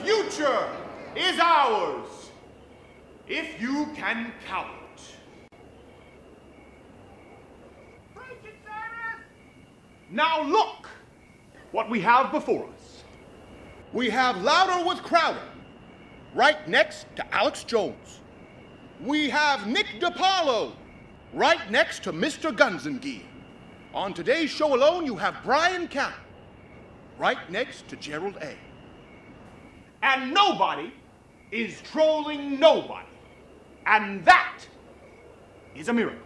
future is ours, if you can count. Now look what we have before us. We have Louder with Crowder, right next to Alex Jones. We have Nick DiPaolo, right next to Mr. Guns and Gear. On today's show alone, you have Bryan Callen, right next to Gerald A. And nobody is trolling nobody. And that is a miracle.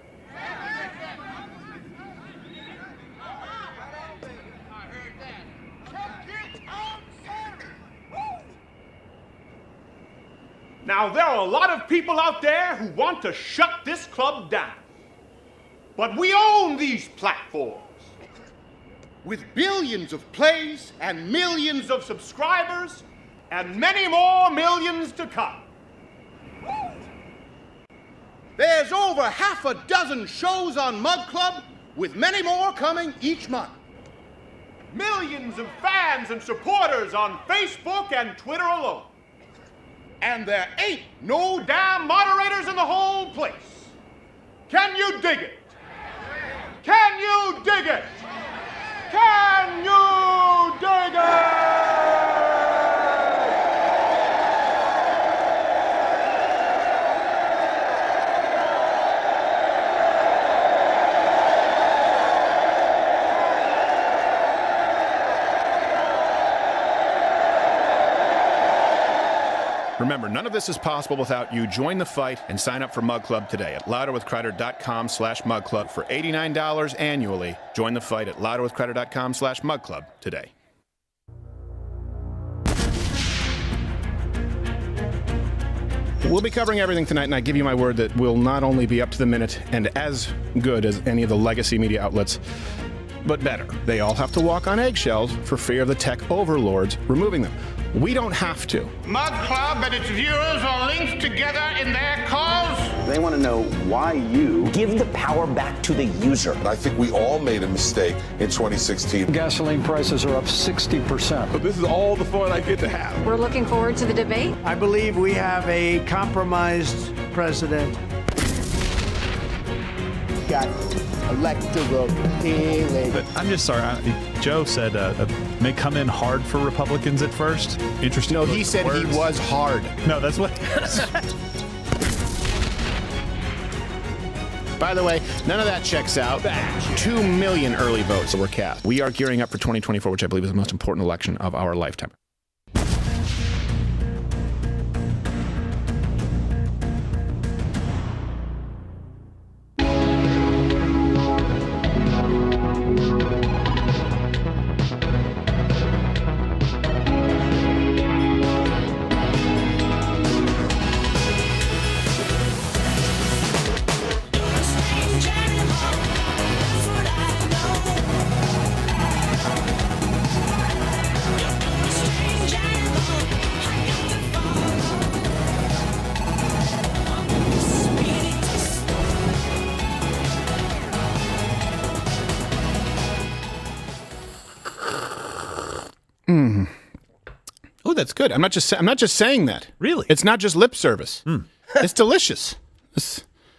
Now, there are a lot of people out there who want to shut this club down. But we own these platforms. With billions of plays and millions of subscribers and many more millions to come. There's over half a dozen shows on MugClub, with many more coming each month. Millions of fans and supporters on Facebook and Twitter alone. And there ain't no damn moderators in the whole place. Can you dig it? Can you dig it? Can you dig it? Remember, none of this is possible without you. Join the fight and sign up for MugClub today at louderwithcrowder.com/MugClub for $89 annually. Join the fight at louderwithcrowder.com/MugClub today. We'll be covering everything tonight, and I give you my word that we'll not only be up to the minute and as good as any of the legacy media outlets, but better. They all have to walk on eggshells for fear of the tech overlords removing them. We don't have to. MugClub and its viewers are linked together in their cause. They want to know why you give the power back to the user. I think we all made a mistake in 2016. Gasoline prices are up 60%. But this is all the fun I get to have. We're looking forward to the debate. I believe we have a compromised president. Got electoral healing. But I'm just sorry. Joe said may come in hard for Republicans at first. Interesting. No, he said he was hard. No, that's what. By the way, none of that checks out. 2 million early votes were cast. We are gearing up for 2024, which I believe is the most important election of our lifetime. Oh, that's good. I'm not just saying that. Really? It's not just lip service. It's delicious.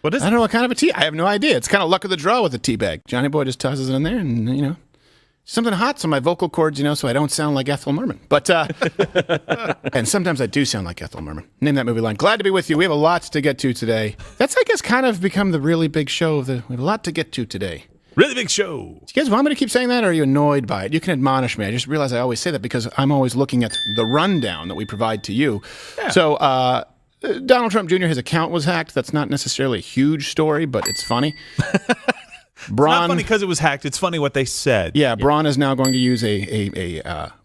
What is it? I don't know what kind of a tea. I have no idea. It's kind of luck of the draw with a tea bag. Johnny Boy just tosses it in there, and something hot on my vocal cords, so I don't sound like Ethel Merman. But and sometimes I do sound like Ethel Merman. Name that movie line. Glad to be with you. We have a lot to get to today. That's, I guess, kind of become the really big show we have a lot to get to today. Really big show. Do you guys want me to keep saying that, or are you annoyed by it? You can admonish me. I just realize I always say that because I'm always looking at the rundown that we provide to you. Yeah. So Donald Trump Jr., his account was hacked. That's not necessarily a huge story, but it's funny. Braun, it's not funny because it was hacked. It's funny what they said. Yeah, Braun is now going to use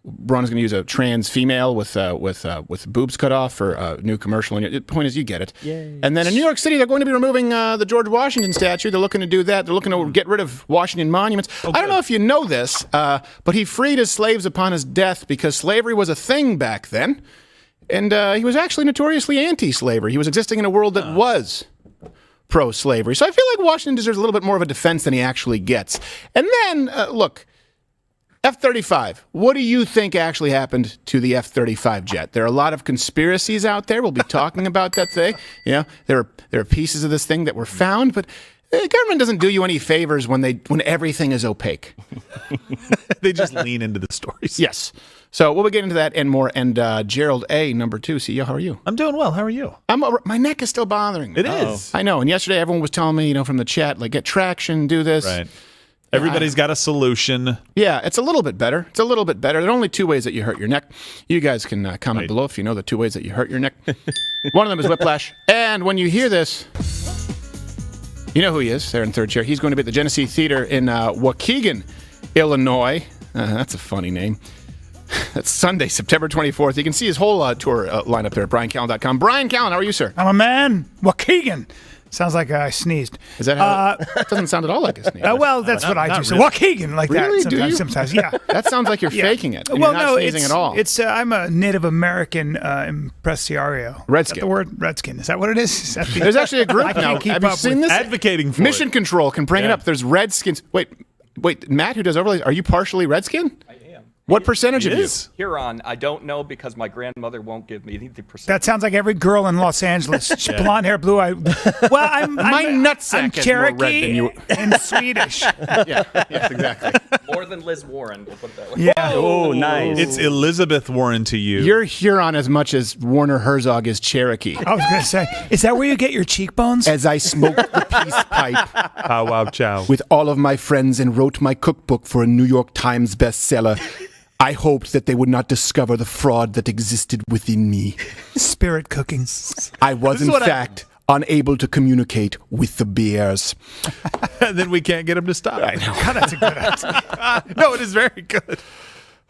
Braun is going to use a trans female with boobs cut off for a new commercial. And the point is, you get it. Yay. And then in New York City, they're going to be removing the George Washington statue. They're looking to do that. They're looking to get rid of Washington monuments. I don't know if you know this, but he freed his slaves upon his death because slavery was a thing back then. And he was actually notoriously anti-slavery. He was existing in a world that was pro-slavery. So I feel like Washington deserves a little bit more of a defense than he actually gets. And then, look, F-35. What do you think actually happened to the F-35 jet? There are a lot of conspiracies out there. We'll be talking about that today. You know, there are pieces of this thing that were found, but the government doesn't do you any favors when everything is opaque. They just lean into the stories. Yes. So we'll get into that and more. And Gerald A, number 2, CEO, how are you? I'm doing well. How are you? My neck is still bothering me. It is. I know. And yesterday everyone was telling me, from the chat, like, get traction, do this. Right. Everybody's got a solution. Yeah, it's a little bit better. There are only 2 ways that you hurt your neck. You guys can comment below if you know the 2 ways that you hurt your neck. One of them is whiplash. And when you hear this, you know who he is there in third chair. He's going to be at the Genesee Theater in Waukegan, Illinois. That's a funny name. That's Sunday, September 24th. You can see his whole tour lineup there at BryanCallen.com. Bryan Callen, how are you, sir? I'm a man. Waukegan. Sounds like I sneezed. Is that how? It doesn't sound at all like a sneeze. Well, that's what I do. So really. Waukegan, like Really? that. Sometimes, yeah. That sounds like you're faking it. And Well, you're not sneezing at all. It's I'm a Native American impresario. Redskin. Is that the word? Redskin. Is that what it is? Is that the- There's actually a group I can't now. keep Have you up seen with- this? Advocating for Mission it. Control can bring it Yeah. up. There's Redskins. Wait, Matt, who does overlays, are you partially Redskin? I am. What percentage of you? is. Huron, I don't know because my grandmother won't give me the percent. That sounds like every girl in Los Angeles. Blonde hair, blue eye. Well, I'm My nutsack I'm is more red Cherokee than you. and Swedish. Yeah, yes, exactly. More than Liz Warren, we'll put it that way. Yeah. Oh, nice. It's Elizabeth Warren to you. You're Huron as much as Werner Herzog is Cherokee. I was going to say, is that where you get your cheekbones? As I smoked the peace pipe Pow wow chow. with all of my friends and wrote my cookbook for a New York Times bestseller, I hoped that they would not discover the fraud that existed within me. Spirit cooking. I was, in fact, unable to communicate with the bears. And then we can't get him to stop. God, that's a good answer. No, it is very good.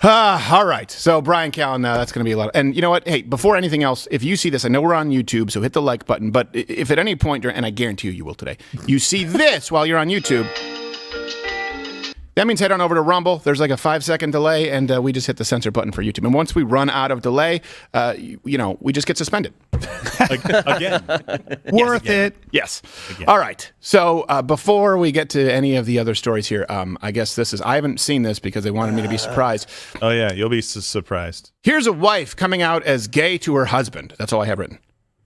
All right. So, Bryan Callen, that's going to be a lot. And you know what? Hey, before anything else, if you see this, I know we're on YouTube, so hit the like button. But if at any point, and I guarantee you will today, you see this while you're on YouTube, that means head on over to Rumble. There's like a 5-second delay, and we just hit the censor button for YouTube. And once we run out of delay, we just get suspended. Again. Worth it. Yes. All right. So before we get to any of the other stories here, I guess I haven't seen this because they wanted me to be surprised. Oh, yeah. You'll be surprised. Here's a wife coming out as gay to her husband. That's all I have written.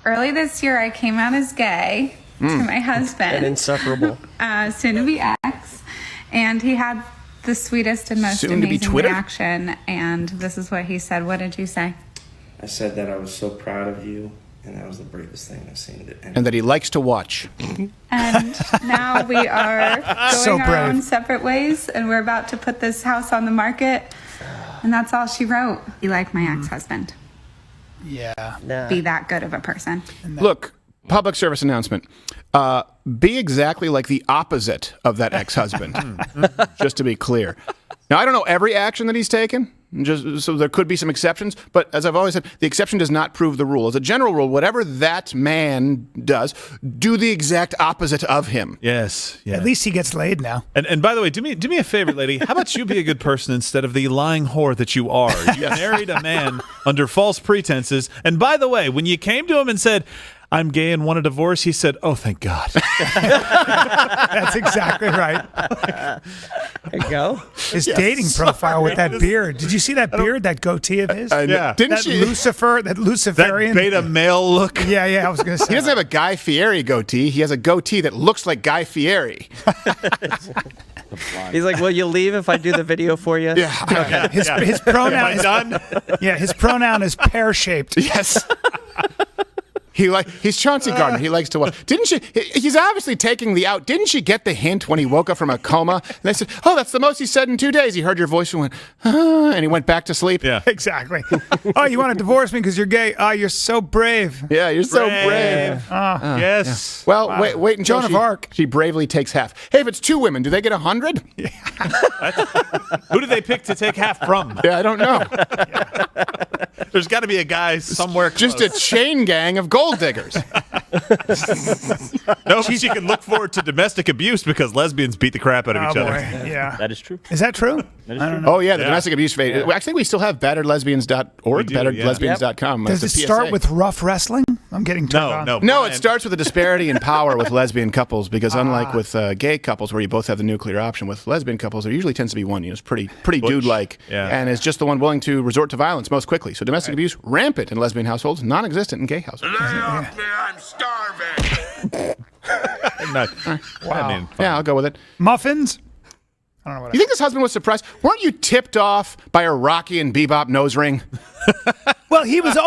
Early this year, I came out as gay to my husband. And insufferable. Soon to be ex. And he had the sweetest and most Soon to be amazing Twitter? reaction. And this is what he said. What did you say? I said that I was so proud of you, and that was the bravest thing I've seen. And that he likes to watch. And now we are So going our brave. own separate ways, and we're about to put this house on the market. And that's all she wrote. You like my ex-husband. Yeah. Be that good of a person. Look, public service announcement. Be exactly like the opposite of that ex-husband, just to be clear. Now, I don't know every action that he's taken, so there could be some exceptions, but as I've always said, the exception does not prove the rule. As a general rule, whatever that man does, do the exact opposite of him. Yes. At least he gets laid now. And by the way, do me a favor, lady. How about you be a good person instead of the lying whore that you are? You married a man under false pretenses. And by the way, when you came to him and said, I'm gay and want a divorce, he said, oh, thank God. That's exactly right. There you go. His dating profile with that beard. Did you see that beard, that goatee of his? Yeah. Didn't That she? that Luciferian. That beta male look. Yeah, I was going to say. He doesn't have a Guy Fieri goatee. He has a goatee that looks like Guy Fieri. He's like, will you leave if I do the video for you? Yeah. Okay. His pronoun Am I is done? Yeah, his pronoun is pear-shaped. Yes. He's Chauncey Gardner. He likes to watch. Didn't she? He's obviously taking the out. Didn't she get the hint when he woke up from a coma? And they said, "Oh, that's the most he said in 2 days." He heard your voice and went, and he went back to sleep. Yeah. Exactly. Oh, you want to divorce me because you're gay? Oh, you're so brave. Yeah, you're so brave. Yes. Well, wait until Joan of Arc. she bravely takes half. Hey, if it's 2 women, do they get 100? Who do they pick to take half from? Yeah, I don't know. There's got to be a guy somewhere close. Just a chain gang of gold diggers. No, but she can look forward to domestic abuse because lesbians beat the crap out of each boy. other. Yeah. That is true. Is that true? That is I don't true. know. Oh, yeah, the domestic abuse rate. I think we still have batteredlesbians.org, We do, yeah. batteredlesbians.com. Does it It's a start PSA. with rough wrestling? I'm getting turned on. No, Bryan. it starts with a disparity in power with lesbian couples because unlike with gay couples where you both have the nuclear option, with lesbian couples there usually tends to be one, it's pretty dude-like, and is just the one willing to resort to violence most quickly. So domestic abuse rampant in lesbian households, non-existent in gay households. I'm starving. Wow. I'll go with it. Muffins? I don't know what You think this husband was surprised? Weren't you tipped off by a Rocky and Bebop nose ring? Well, he was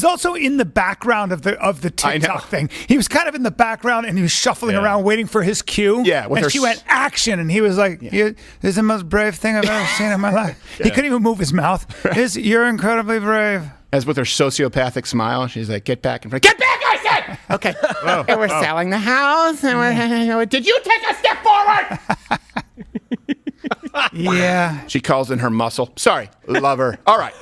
also in the background of the TikTok thing. He was kind of in the background and he was shuffling around waiting for his cue. Yeah, and she went action and he was like, this is the most brave thing I've ever seen in my life. He couldn't even move his mouth. You're incredibly brave. As with her sociopathic smile, she's like, get back in front. Get back, I said! Okay. And we're selling the house. And did you take a step forward? Yeah. She calls in her muscle. Sorry, love her. All right.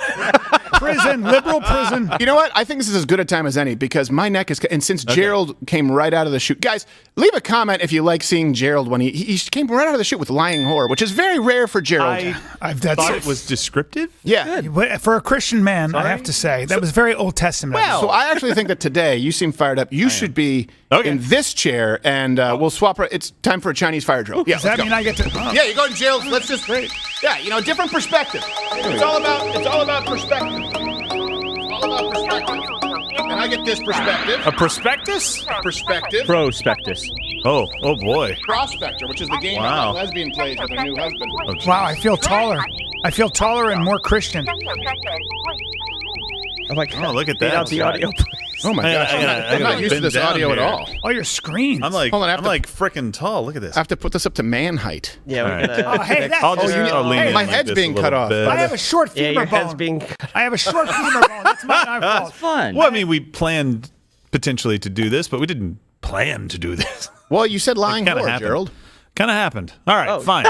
Prison, liberal prison. You know what? I think this is as good a time as any because my neck is... And since Gerald came right out of the chute... Guys, leave a comment if you like seeing Gerald when he came right out of the chute with lying whore, which is very rare for Gerald. I thought it was descriptive. Yeah. Good. For a Christian man, I have to say, that was very Old Testament. Well, so I actually think that today, you seem fired up. You should be in this chair, and we'll swap... It's time for a Chinese fire drill. Yeah, does that mean I get to... Yeah, you go to jail. Let's just... Yeah, different perspective. It's all about perspective. It's all about perspective. And I get this perspective. A prospectus? Perspective. Prospectus. Oh boy. Prospector, which is the game that lesbian plays with her new husband. Wow, I feel taller. I feel taller and more Christian. I'm like, look at fade that. out the audio. Oh my gosh, I'm not used to this audio at all. Oh, your screens. I'm like freaking tall. Look at this. I have to put this up to man height. Yeah, we're gonna. Hey, that's... I'll just lean in my like head's this being a little cut off. bit. I have a short femur your bone. head's being cut. I have a short femur bone. That's my fault. Fun. Well, I mean, we planned potentially to do this, but we didn't plan to do this. Well, you said lying Kinda whore, happened. Gerald. Kind of happened. All right, fine.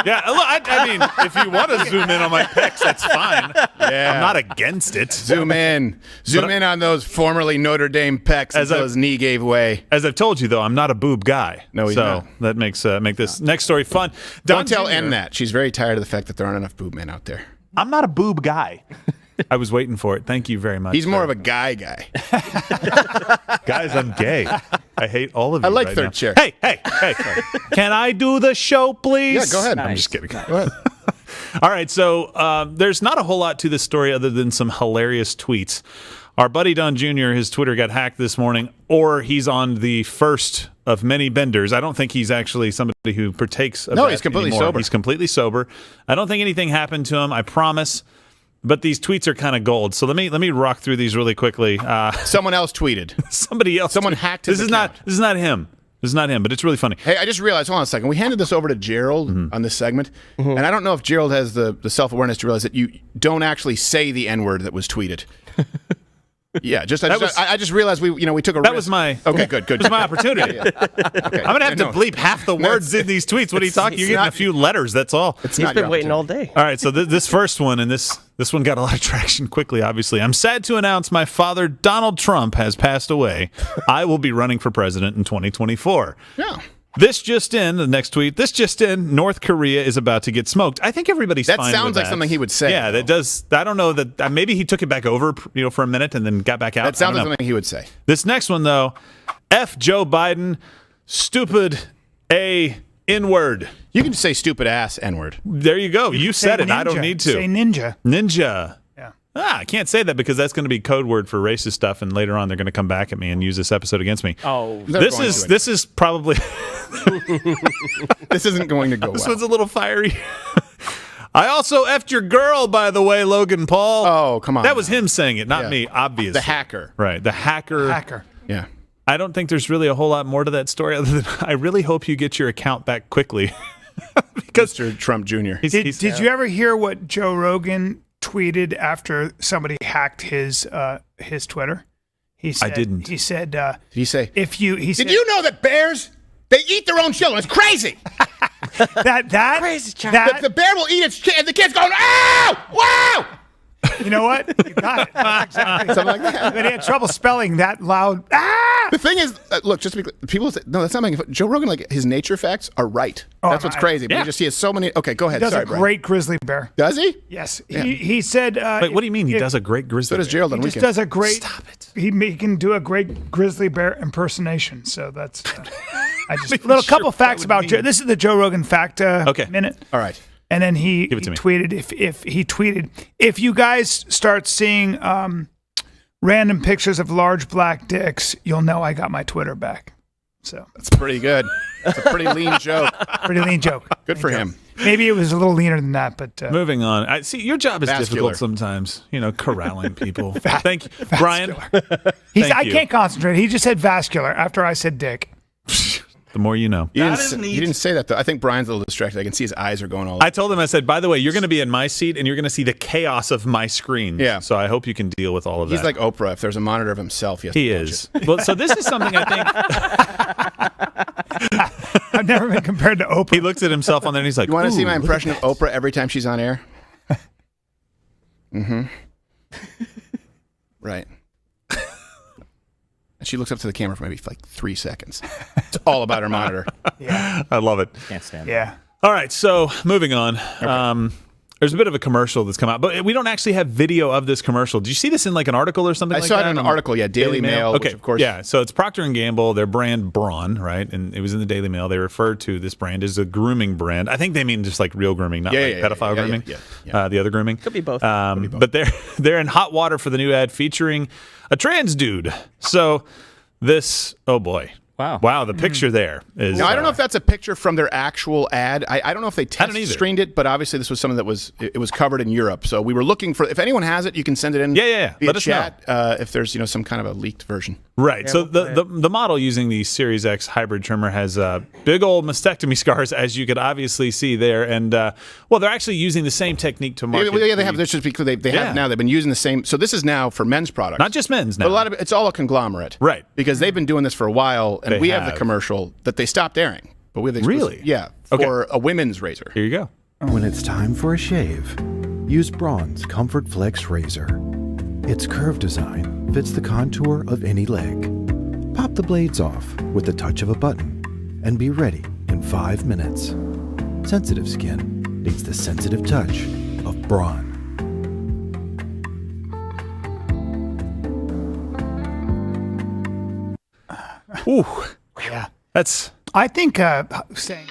Yeah, look, I mean, if you want to zoom in on my pecs, that's fine. Yeah. I'm not against it. Zoom in on those formerly Notre Dame pecs until his knee gave way. As I've told you, though, I'm not a boob guy. No, he's not. That makes make this next story fun. Don't tell Jr. N that. She's very tired of the fact that there aren't enough boob men out there. I'm not a boob guy. I was waiting for it. Thank you very much. He's more of a guy. Guys, I'm gay. I hate all of you. I like right third now. chair. Hey. Can I do the show, please? Yeah, go ahead. I'm just kidding. Go ahead. All right, so there's not a whole lot to this story other than some hilarious tweets. Our buddy Don Jr., his Twitter got hacked this morning, or he's on the first of many benders. I don't think he's actually somebody who partakes of that he's completely anymore. sober. He's completely sober. I don't think anything happened to him, I promise. But these tweets are kind of gold. So let me rock through these really quickly. Someone else tweeted. Somebody else. Someone hacked his account. This is not him. This is not him, but it's really funny. Hey, I just realized, hold on a second. We handed this over to Gerald on this segment, and I don't know if Gerald has the self-awareness to realize that you don't actually say the N-word that was tweeted. Yeah, I just realized we took a risk. That was my good. That was my opportunity. Okay. I'm gonna have to bleep half the words in these tweets. What are you talking? You're getting a few letters. That's all. He's been waiting all day. All right, so this first one, and this one got a lot of traction quickly, obviously. I'm sad to announce my father, Donald Trump, has passed away. I will be running for president in 2024. Yeah. This just in, the next tweet, this just in, North Korea is about to get smoked. I think everybody's fine with that. That sounds like something he would say. Yeah, that does. I don't know that maybe he took it back over, for a minute and then got back out. That sounds like something he would say. This next one, though, F Joe Biden, stupid A N-word. You can say stupid ass N-word. There you go. You said it. I don't need to. Say ninja. Ninja. Yeah. I can't say that because that's going to be code word for racist stuff, and later on they're going to come back at me and use this episode against me. Oh, this is probably this isn't going to go this well. one's a little fiery. I also effed your girl, by the way, Logan Paul. Oh, come on. That was him saying it, not me, obviously. The hacker. Right, the hacker. Yeah. I don't think there's really a whole lot more to that story other than I really hope you get your account back quickly. Because Mr. Trump Jr. Did you ever hear what Joe Rogan tweeted after somebody hacked his Twitter? He said, I didn't. He said, Did he say? Did you know that bears, they eat their own children? It's crazy. that Crazy child. That the bear will eat its kid, and the kid's going, ow! Wow! You know what? You got it. That's exactly something like that. But he had trouble spelling that loud. Ah! The thing is, look, just to be clear, people say, no, that's not making fun. Joe Rogan, like, his nature facts are right. That's what's crazy. But he has so many. Okay, go ahead. He does Sorry, a great grizzly bear. Does he? Yes. Yeah. He said. Wait, what do you mean he does a great grizzly bear? So does Gerald on He just weekends. does a great. Stop it. He can do a great grizzly bear impersonation. So that's. I just little couple facts about Joe. This is the Joe Rogan fact minute. All right. And then he Give it to me. tweeted if you guys start seeing random pictures of large black dicks, you'll know I got my Twitter back. So That's pretty good. That's a pretty lean joke. pretty lean joke. Good for him. Maybe it was a little leaner than that, but Moving on. I see your job is Vascular. difficult sometimes. corralling people. Thank you, Brian. I can't concentrate. He just said vascular after I said dick. The more you know. You didn't say that, though. I think Brian's a little distracted. I can see his eyes are going all I told him, I said, by the way, you're going to be in my seat and you're going to see the chaos of my screen. Yeah. So I hope you can deal with all of He's that. like Oprah. If there's a monitor of himself, He is. Well, so this is something I think. I've never been compared to Oprah. He looks at himself on there and he's like, You want to see my "Ooh, impression of Oprah every time she's on air? Mm-hmm. Right. And she looks up to the camera for maybe like 3 seconds. It's all about her monitor. Yeah. I love it. Can't stand Yeah. All right, so moving on. Okay. There's a bit of a commercial that's come out, but we don't actually have video of this commercial. Did you see this in like an article or something I like saw that? it in an article, Daily Mail, Okay, which of course. Yeah, so it's Procter Gamble, their brand Braun, right? And it was in the Daily Mail. They referred to this brand as a grooming brand. I think they mean just like real grooming, not pedophile grooming. The other grooming. Could be both. But they're in hot water for the new ad featuring a trans dude. So this, oh boy. Wow, the picture there is... Now, I don't know if that's a picture from their actual ad. I don't know if they test screened it, but obviously this was something that was covered in Europe. So we were looking for... If anyone has it, you can send it in via Let us chat if there's some kind of a leaked version. Right. Yeah, So we'll the model using the Series X hybrid trimmer has big old mastectomy scars, as you could obviously see there. And, well, they're actually using the same technique to market. Yeah, they have. They have now. They've been using the same. So this is now for men's products. Not just men's now. But a lot of it's all a conglomerate. Right. Because they've been doing this for a while, and we have the commercial that they stopped airing. But we have the exclusive. Really? Yeah. For a women's razor. Here you go. When it's time for a shave, use Braun's Comfort Flex razor. Its curved design fits the contour of any leg. Pop the blades off with the touch of a button and be ready in 5 minutes. Sensitive skin needs the sensitive touch of Braun. Ooh. Yeah. That's... I think saying...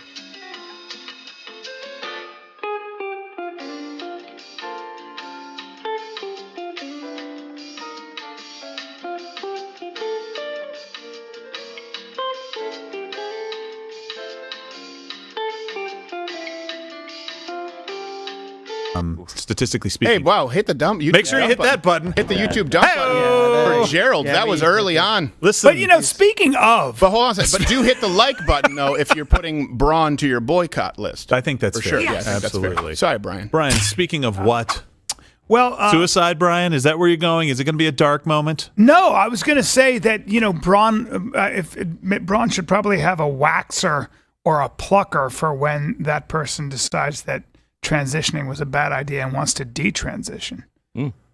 statistically speaking. Hey, wow! Hit the dump. YouTube Make sure you dump hit that button. Hit the YouTube dump button for Gerald. That was early on. Listen, But speaking of, but hold on a second. But do hit the like button though if you're putting Braun to your boycott list. I think that's for fair. sure. Yes, Absolutely. Sorry, Brian. Brian, speaking of what? well, Suicide, Brian? Is that where you're going? Is it going to be a dark moment? no, I was going to say that Braun, Braun should probably have a waxer or a plucker for when that person decides that transitioning was a bad idea and wants to detransition.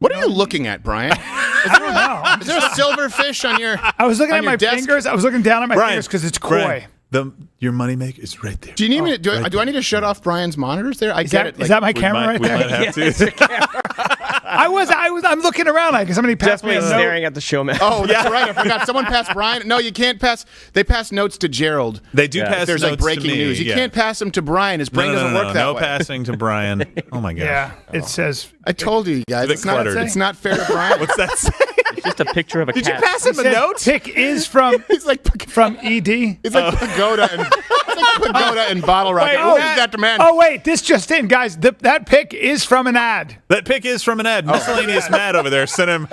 What are you looking at, Brian? I don't know. Is there a silverfish on your? I was looking on at your my desk? fingers. I was looking down at my Brian, fingers because it's coy. Brian, your moneymaker is right there. Do you need me to do I need to shut off Brian's monitors there? I get it. Is that my camera right We there? might have to. I'm looking around because somebody passed me a note. staring at the showman. Oh, that's right. I forgot. Someone passed Brian. No, you can't pass. They pass notes to Gerald. They do pass There's notes like breaking to me, news. You can't pass them to Brian. His brain doesn't work that no way. passing to Brian. Oh my gosh. Yeah, it says. I told you guys. It's cluttered. It's not fair to Brian. What's that say? It's just a picture of a Did you cat. pass him a note? Pick is from He's like from ED. He's like Pagoda and Pagoda and Bottle Rocket. Who is that man? Oh wait, this just in, guys. That pick is from an ad. That pic is from an ad. Miscellaneous Matt over there sent him.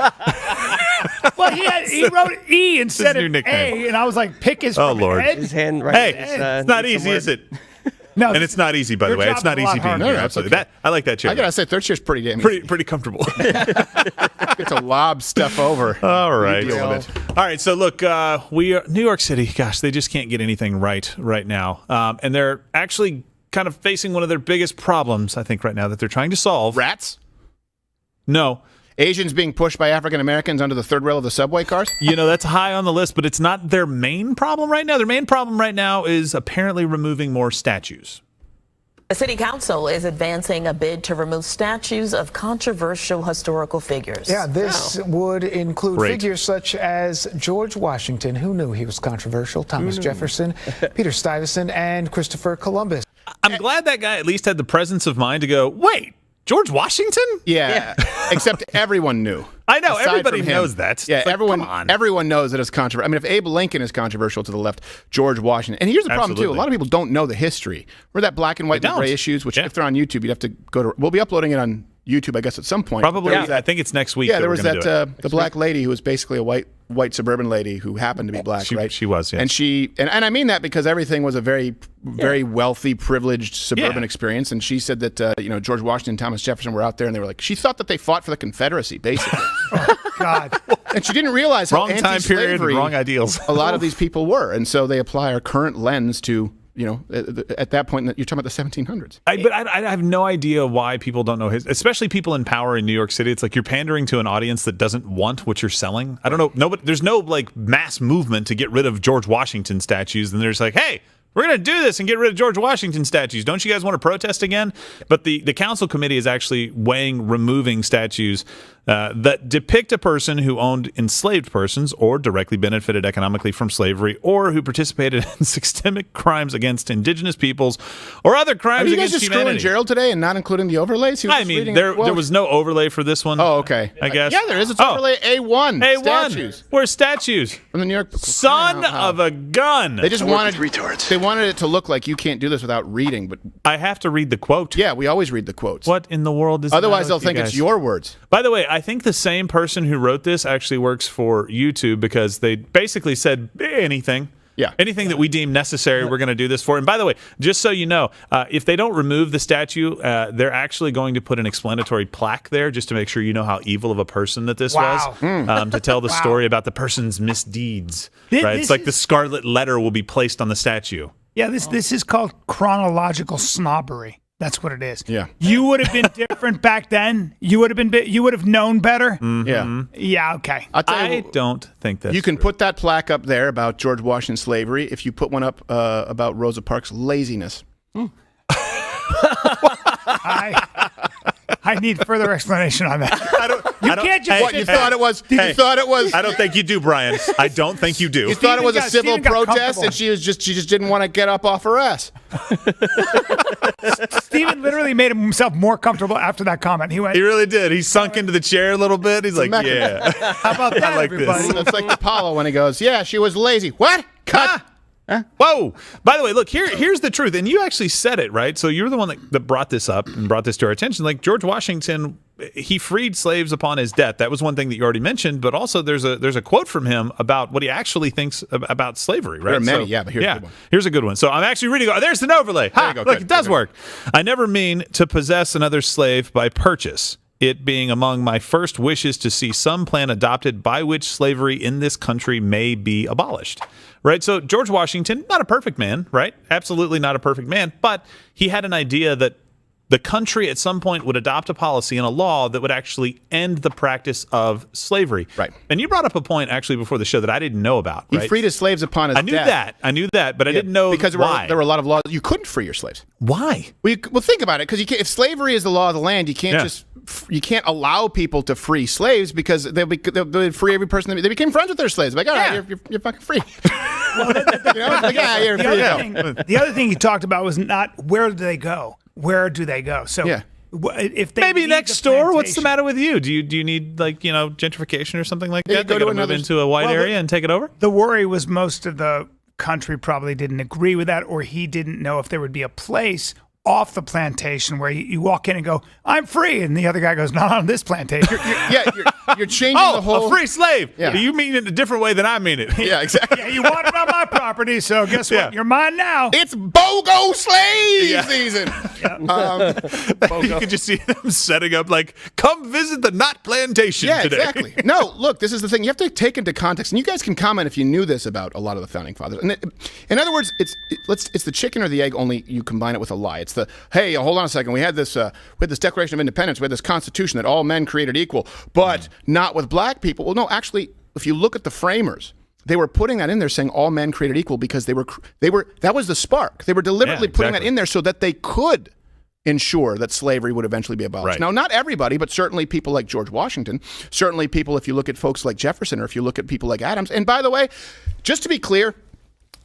Well, he wrote E instead new of nickname. A, and I was like, pick is from Lord. Ed. His hand right. Hey, is, it's not needs easy, some is it? No, And it's not easy, by the your way. It's job's not a lot easy being harder. here. No, Absolutely. okay. I like that chair. I gotta say, third chair's pretty damn. pretty comfortable. Get to lob stuff over. All right. Deal with it. All right. So look, we are New York City. Gosh, they just can't get anything right now, and they're actually kind of facing one of their biggest problems, I think, right now that they're trying to solve. Rats. No. Asians being pushed by African Americans onto the third rail of the subway cars? That's high on the list, but it's not their main problem right now. Their main problem right now is apparently removing more statues. The city council is advancing a bid to remove statues of controversial historical figures. Yeah, this would include Great. figures such as George Washington, who knew he was controversial, Thomas Jefferson, Peter Stuyvesant, and Christopher Columbus. I'm glad that guy at least had the presence of mind to go, wait, George Washington? Yeah. Except everyone knew. I know, Aside everybody from him. knows that. Yeah, It's like, everyone come on. everyone knows that it's controversial. I mean, if Abe Lincoln is controversial to the left, George Washington. And here's the problem, too. A Absolutely. lot of people don't know the history. Remember that black and white They and gray don't. issues, which Yeah. if they're on YouTube, you'd have to go to. We'll be uploading it on YouTube, I guess, at some point. Probably, There was I think it's next week. Yeah, that there we're was gonna that do it. the black lady who was basically a white suburban lady who happened to be black, right? She was, yeah. And she and I mean that because everything was a very wealthy, privileged suburban experience. And she said that George Washington and Thomas Jefferson were out there, and they were like, she thought that they fought for the Confederacy, basically. God. And she didn't realize how Wrong time period, anti-slavery wrong ideals. a lot of these people were, and so they apply our current lens to at that point you're talking about the 1700s. But I have no idea why people don't know especially people in power in New York City. It's like you're pandering to an audience that doesn't want what you're selling. I don't know. Nobody, there's no like mass movement to get rid of George Washington statues. And they're just like, hey, we're going to do this and get rid of George Washington statues. Don't you guys want to protest again? But the council committee is actually weighing removing statues that depict a person who owned enslaved persons or directly benefited economically from slavery or who participated in systemic crimes against indigenous peoples or other Are crimes you guys against just screwing humanity. Gerald today and not including the overlays? He was I just mean, reading there a quote. was no overlay for this one. Oh, okay. I guess. Yeah, there is. It's overlay A1. A1. Statues Where's statues? from the New York. Son of a gun. They just wanted retards. They wanted it to look like you can't do this without reading, but I have to read the quote. Yeah, we always read the quotes. What in the world is Otherwise, the they'll matter with think you it's guys? your words. By the way, I think the same person who wrote this actually works for YouTube because they basically said anything. Yeah. Anything that we deem necessary, we're going to do this for. And by the way, just so you know, if they don't remove the statue, they're actually going to put an explanatory plaque there just to make sure you know how evil of a person that this Wow. was, to tell the story about the person's misdeeds. Right? This It's like the is- scarlet letter will be placed on the statue. Yeah, this is called chronological snobbery. That's what it is. Yeah. You would have been different back then. You would have known better. Yeah. Yeah. Okay. I'll tell I you, don't think that's you can true. put that plaque up there about George Washington's slavery if you put one up about Rosa Parks' laziness. I need further explanation on that. You can't just. What, you thought it was? You thought it was? I don't think you do, Brian. I don't think you do. You thought it was a civil Steven got protest, comfortable. and she just didn't want to get up off her ass. Stephen literally made himself more comfortable after that comment. He went, He really did. He sunk into the chair a little bit. He's like, Mecca. yeah. "How about that, I like everybody?" this. That's like Apollo when he goes, "Yeah, she was lazy." What? Cut. Whoa. By the way, look, here's the truth. And you actually said it, right? So you're the one that brought this up and brought this to our attention. Like George Washington, he freed slaves upon his death. That was one thing that you already mentioned. But also there's a quote from him about what he actually thinks about slavery, right? There are many, yeah, but here's a good one. Here's a good one. So I'm actually reading. Oh, there's an overlay. Ha, you go. look, Good, it does good. work. I never mean to possess another slave by purchase. It being among my first wishes to see some plan adopted by which slavery in this country may be abolished. Right? So George Washington, not a perfect man, right? Absolutely not a perfect man, but he had an idea that the country at some point would adopt a policy and a law that would actually end the practice of slavery. Right. And you brought up a point actually before the show that I didn't know about. He right? freed his slaves upon his I knew death. that, but I didn't know because why. there were a lot of laws. You couldn't free your slaves. Why? Well, think about it, because if slavery is the law of the land, you can't Yeah. you can't allow people to free slaves because they'll free every person. They became friends with their slaves. Like, all right, you're fucking free. You're free. The other thing he talked about was not where do they go? Where do they go? So Yeah. If they Maybe leave next the door. What's the plantation- matter with you? Do you need gentrification or something like Yeah, that? go They to gotta move another- into a white Well, area and take it over? The worry was most of the country probably didn't agree with that, or he didn't know if there would be a place off the plantation where you walk in and go, "I'm free," and the other guy goes, "Not on this plantation." You're changing the whole... a free slave. Yeah. You mean it a different way than I mean it. Yeah, exactly. Yeah, you wanted on my property, so guess what? You're mine now. It's BOGO slave season. You could just see them setting up like, come visit the Knot Plantation today. Exactly. No, look, this is the thing. You have to take into context, and you guys can comment if you knew this about a lot of the founding fathers. And in other words, it's the chicken or the egg, only you combine it with a lie. It's the, hey, hold on a second. We had this Declaration of Independence. We had this Constitution that all men created equal, but not with black people. Well, no, actually, if you look at the framers, they were putting that in there saying all men created equal because they were that was the spark. They were deliberately putting that in there so that they could ensure that slavery would eventually be abolished. Right. Now, not everybody, but certainly people like George Washington, certainly people, if you look at folks like Jefferson or if you look at people like Adams. And by the way, just to be clear,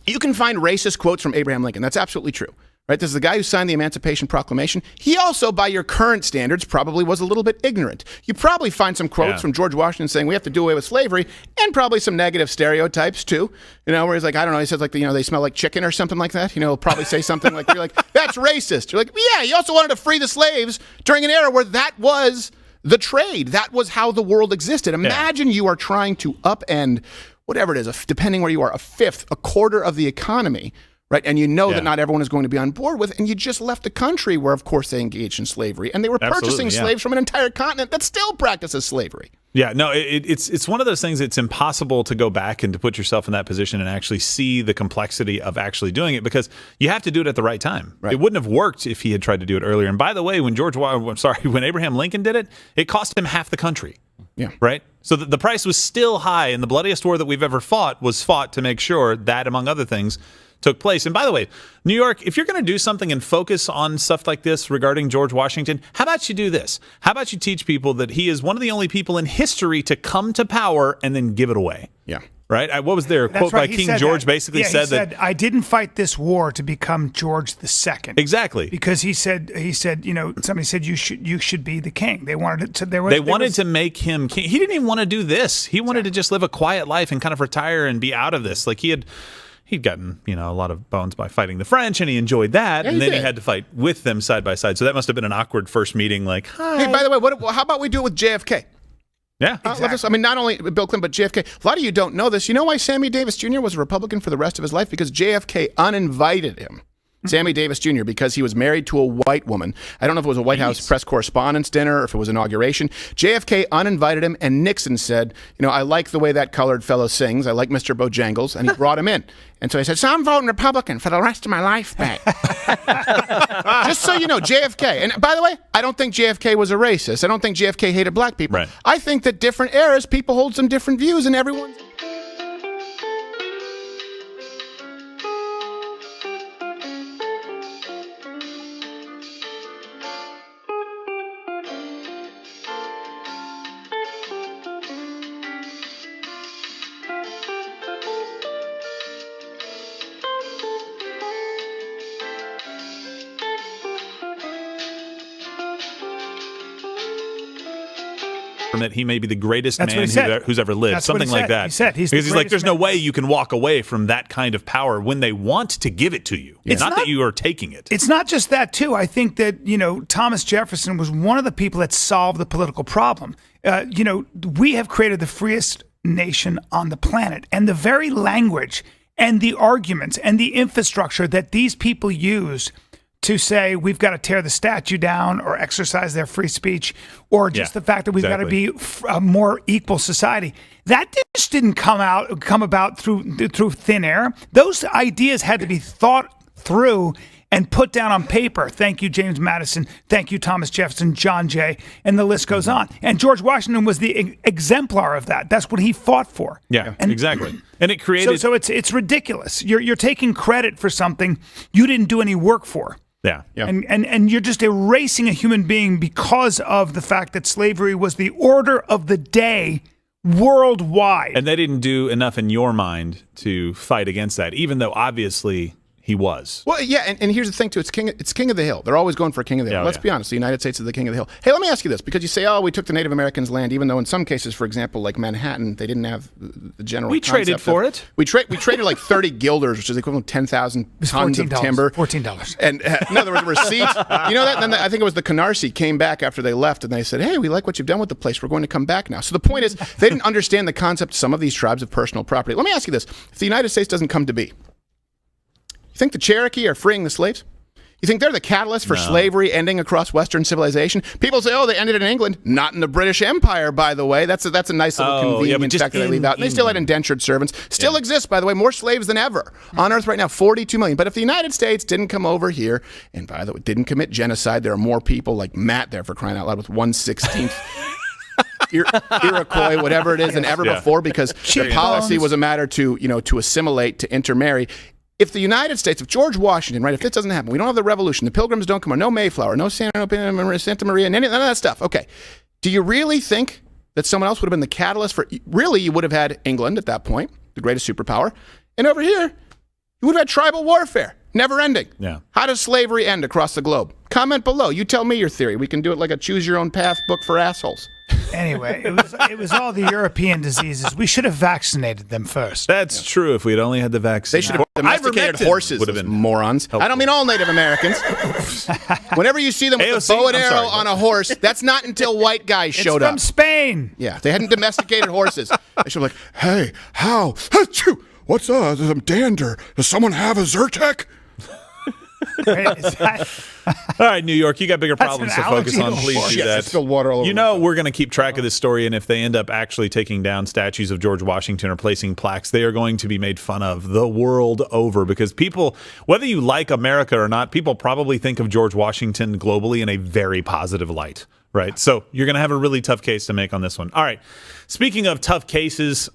you can find racist quotes from Abraham Lincoln. That's absolutely true. Right? This is the guy who signed the Emancipation Proclamation. He also, by your current standards, probably was a little bit ignorant. You probably find some quotes from George Washington saying we have to do away with slavery, and probably some negative stereotypes too. You know, where he's like, I don't know, he says like, they smell like chicken or something like that. You know, he'll probably say something like, you're like, that's racist. You're like, yeah, he also wanted to free the slaves during an era where that was the trade. That was how the world existed. Imagine you are trying to upend whatever it is, depending where you are, a fifth, a quarter of the economy. Right, and you know that not everyone is going to be on board with, and you just left a country where, of course, they engaged in slavery, and they were purchasing slaves from an entire continent that still practices slavery. Yeah, no, it's one of those things. It's impossible to go back and to put yourself in that position and actually see the complexity of actually doing it because you have to do it at the right time. Right. It wouldn't have worked if he had tried to do it earlier. And by the way, when when Abraham Lincoln did it, it cost him half the country. Yeah. Right. So the price was still high, and the bloodiest war that we've ever fought was fought to make sure that, among other things, took place. And by the way, New York, if you're going to do something and focus on stuff like this regarding George Washington, how about you do this? How about you teach people that he is one of the only people in history to come to power and then give it away? Yeah. Right? What was their quote by King George? Basically he said, I didn't fight this war to become George II. Exactly. Because he said, somebody said you should be the king. They wanted to. They wanted to make him king. He didn't even want to do this. He wanted to just live a quiet life and kind of retire and be out of this. Like he'd gotten, a lot of bones by fighting the French, and he enjoyed that. And then he had to fight with them side by side. So that must have been an awkward first meeting. Like, hi. Hey, by the way, how about we do it with JFK? Yeah, exactly. Not only Bill Clinton, but JFK. A lot of you don't know this. You know why Sammy Davis Jr. was a Republican for the rest of his life? Because JFK uninvited him. Sammy Davis Jr., because he was married to a white woman. I don't know if it was a White House press correspondence dinner or if it was inauguration. JFK uninvited him, and Nixon said, I like the way that colored fellow sings. I like Mr. Bojangles, and he brought him in. And so he said, so I'm voting Republican for the rest of my life, babe. Just so you know, JFK. And by the way, I don't think JFK was a racist. I don't think JFK hated black people. Right. I think that different eras, people hold some different views, and everyone's... that he may be the greatest man who's ever lived. That's something like that. He said he's like, there's no way you can walk away from that kind of power when they want to give it to you. It's not that you are taking it. It's not just that, too. I think that, Thomas Jefferson was one of the people that solved the political problem. We have created the freest nation on the planet, and the very language and the arguments and the infrastructure that these people use to say we've got to tear the statue down or exercise their free speech, or just the fact that we've got to be a more equal society. That just didn't come about through thin air. Those ideas had to be thought through and put down on paper. Thank you, James Madison. Thank you, Thomas Jefferson, John Jay, and the list goes on. And George Washington was the exemplar of that. That's what he fought for. Yeah, exactly. And it created... So it's ridiculous. You're taking credit for something you didn't do any work for. Yeah. And you're just erasing a human being because of the fact that slavery was the order of the day worldwide. And they didn't do enough in your mind to fight against that, even though obviously he was. Well, yeah, and here's the thing, too. It's king of the hill. They're always going for king of the hill. Yeah, Let's be honest. The United States is the king of the hill. Hey, let me ask you this, because you say, oh, we took the Native Americans' land, even though in some cases, for example, like Manhattan, they didn't have the general We traded for it. We traded like 30 guilders, which is equivalent to 10,000 tons of timber. $14. And no, there was a receipt. You know that? And then I think it was the Canarsie came back after they left, and they said, hey, we like what you've done with the place. We're going to come back now. So the point is, they didn't understand the concept of some of these tribes of personal property. Let me ask you this. If the United States doesn't come to be, you think the Cherokee are freeing the slaves? You think they're the catalyst for slavery ending across Western civilization? People say, oh, they ended it in England. Not in the British Empire, by the way. That's a nice little convenient fact that they leave out. And they still had indentured servants. Still exist, by the way. More slaves than ever on Earth right now, 42 million. But if the United States didn't come over here, and by the way, didn't commit genocide, there are more people like Matt there, for crying out loud, with 1/16 Iroquois, whatever it is, than ever before, because the policy was a matter to assimilate, to intermarry. If the United States, if George Washington, right, if this doesn't happen, we don't have the revolution, the Pilgrims don't come, or no Mayflower, no Santa Maria, none of that stuff. Okay. Do you really think that someone else would have been the catalyst for, really, you would have had England at that point, the greatest superpower, and over here, you would have had tribal warfare, never ending. Yeah. How does slavery end across the globe? Comment below. You tell me your theory. We can do it like a choose your own path book for assholes. Anyway, it was all the European diseases. We should have vaccinated them first. That's true. If we'd only had the vaccine. They should have domesticated horses, those morons. Helpful. I don't mean all Native Americans. Whenever you see them with a bow and arrow on a horse, that's not until white guys showed up. From Spain. Yeah, they hadn't domesticated horses. They should be like, hey, how? Achoo! What's some dander? Does someone have a Zyrtec? All right, New York, you got bigger problems to focus on. Please do that. Spilled water all over we're going to keep track of this story, and if they end up actually taking down statues of George Washington or placing plaques, they are going to be made fun of the world over, because people, whether you like America or not, people probably think of George Washington globally in a very positive light, right? So you're going to have a really tough case to make on this one. All right, speaking of tough cases...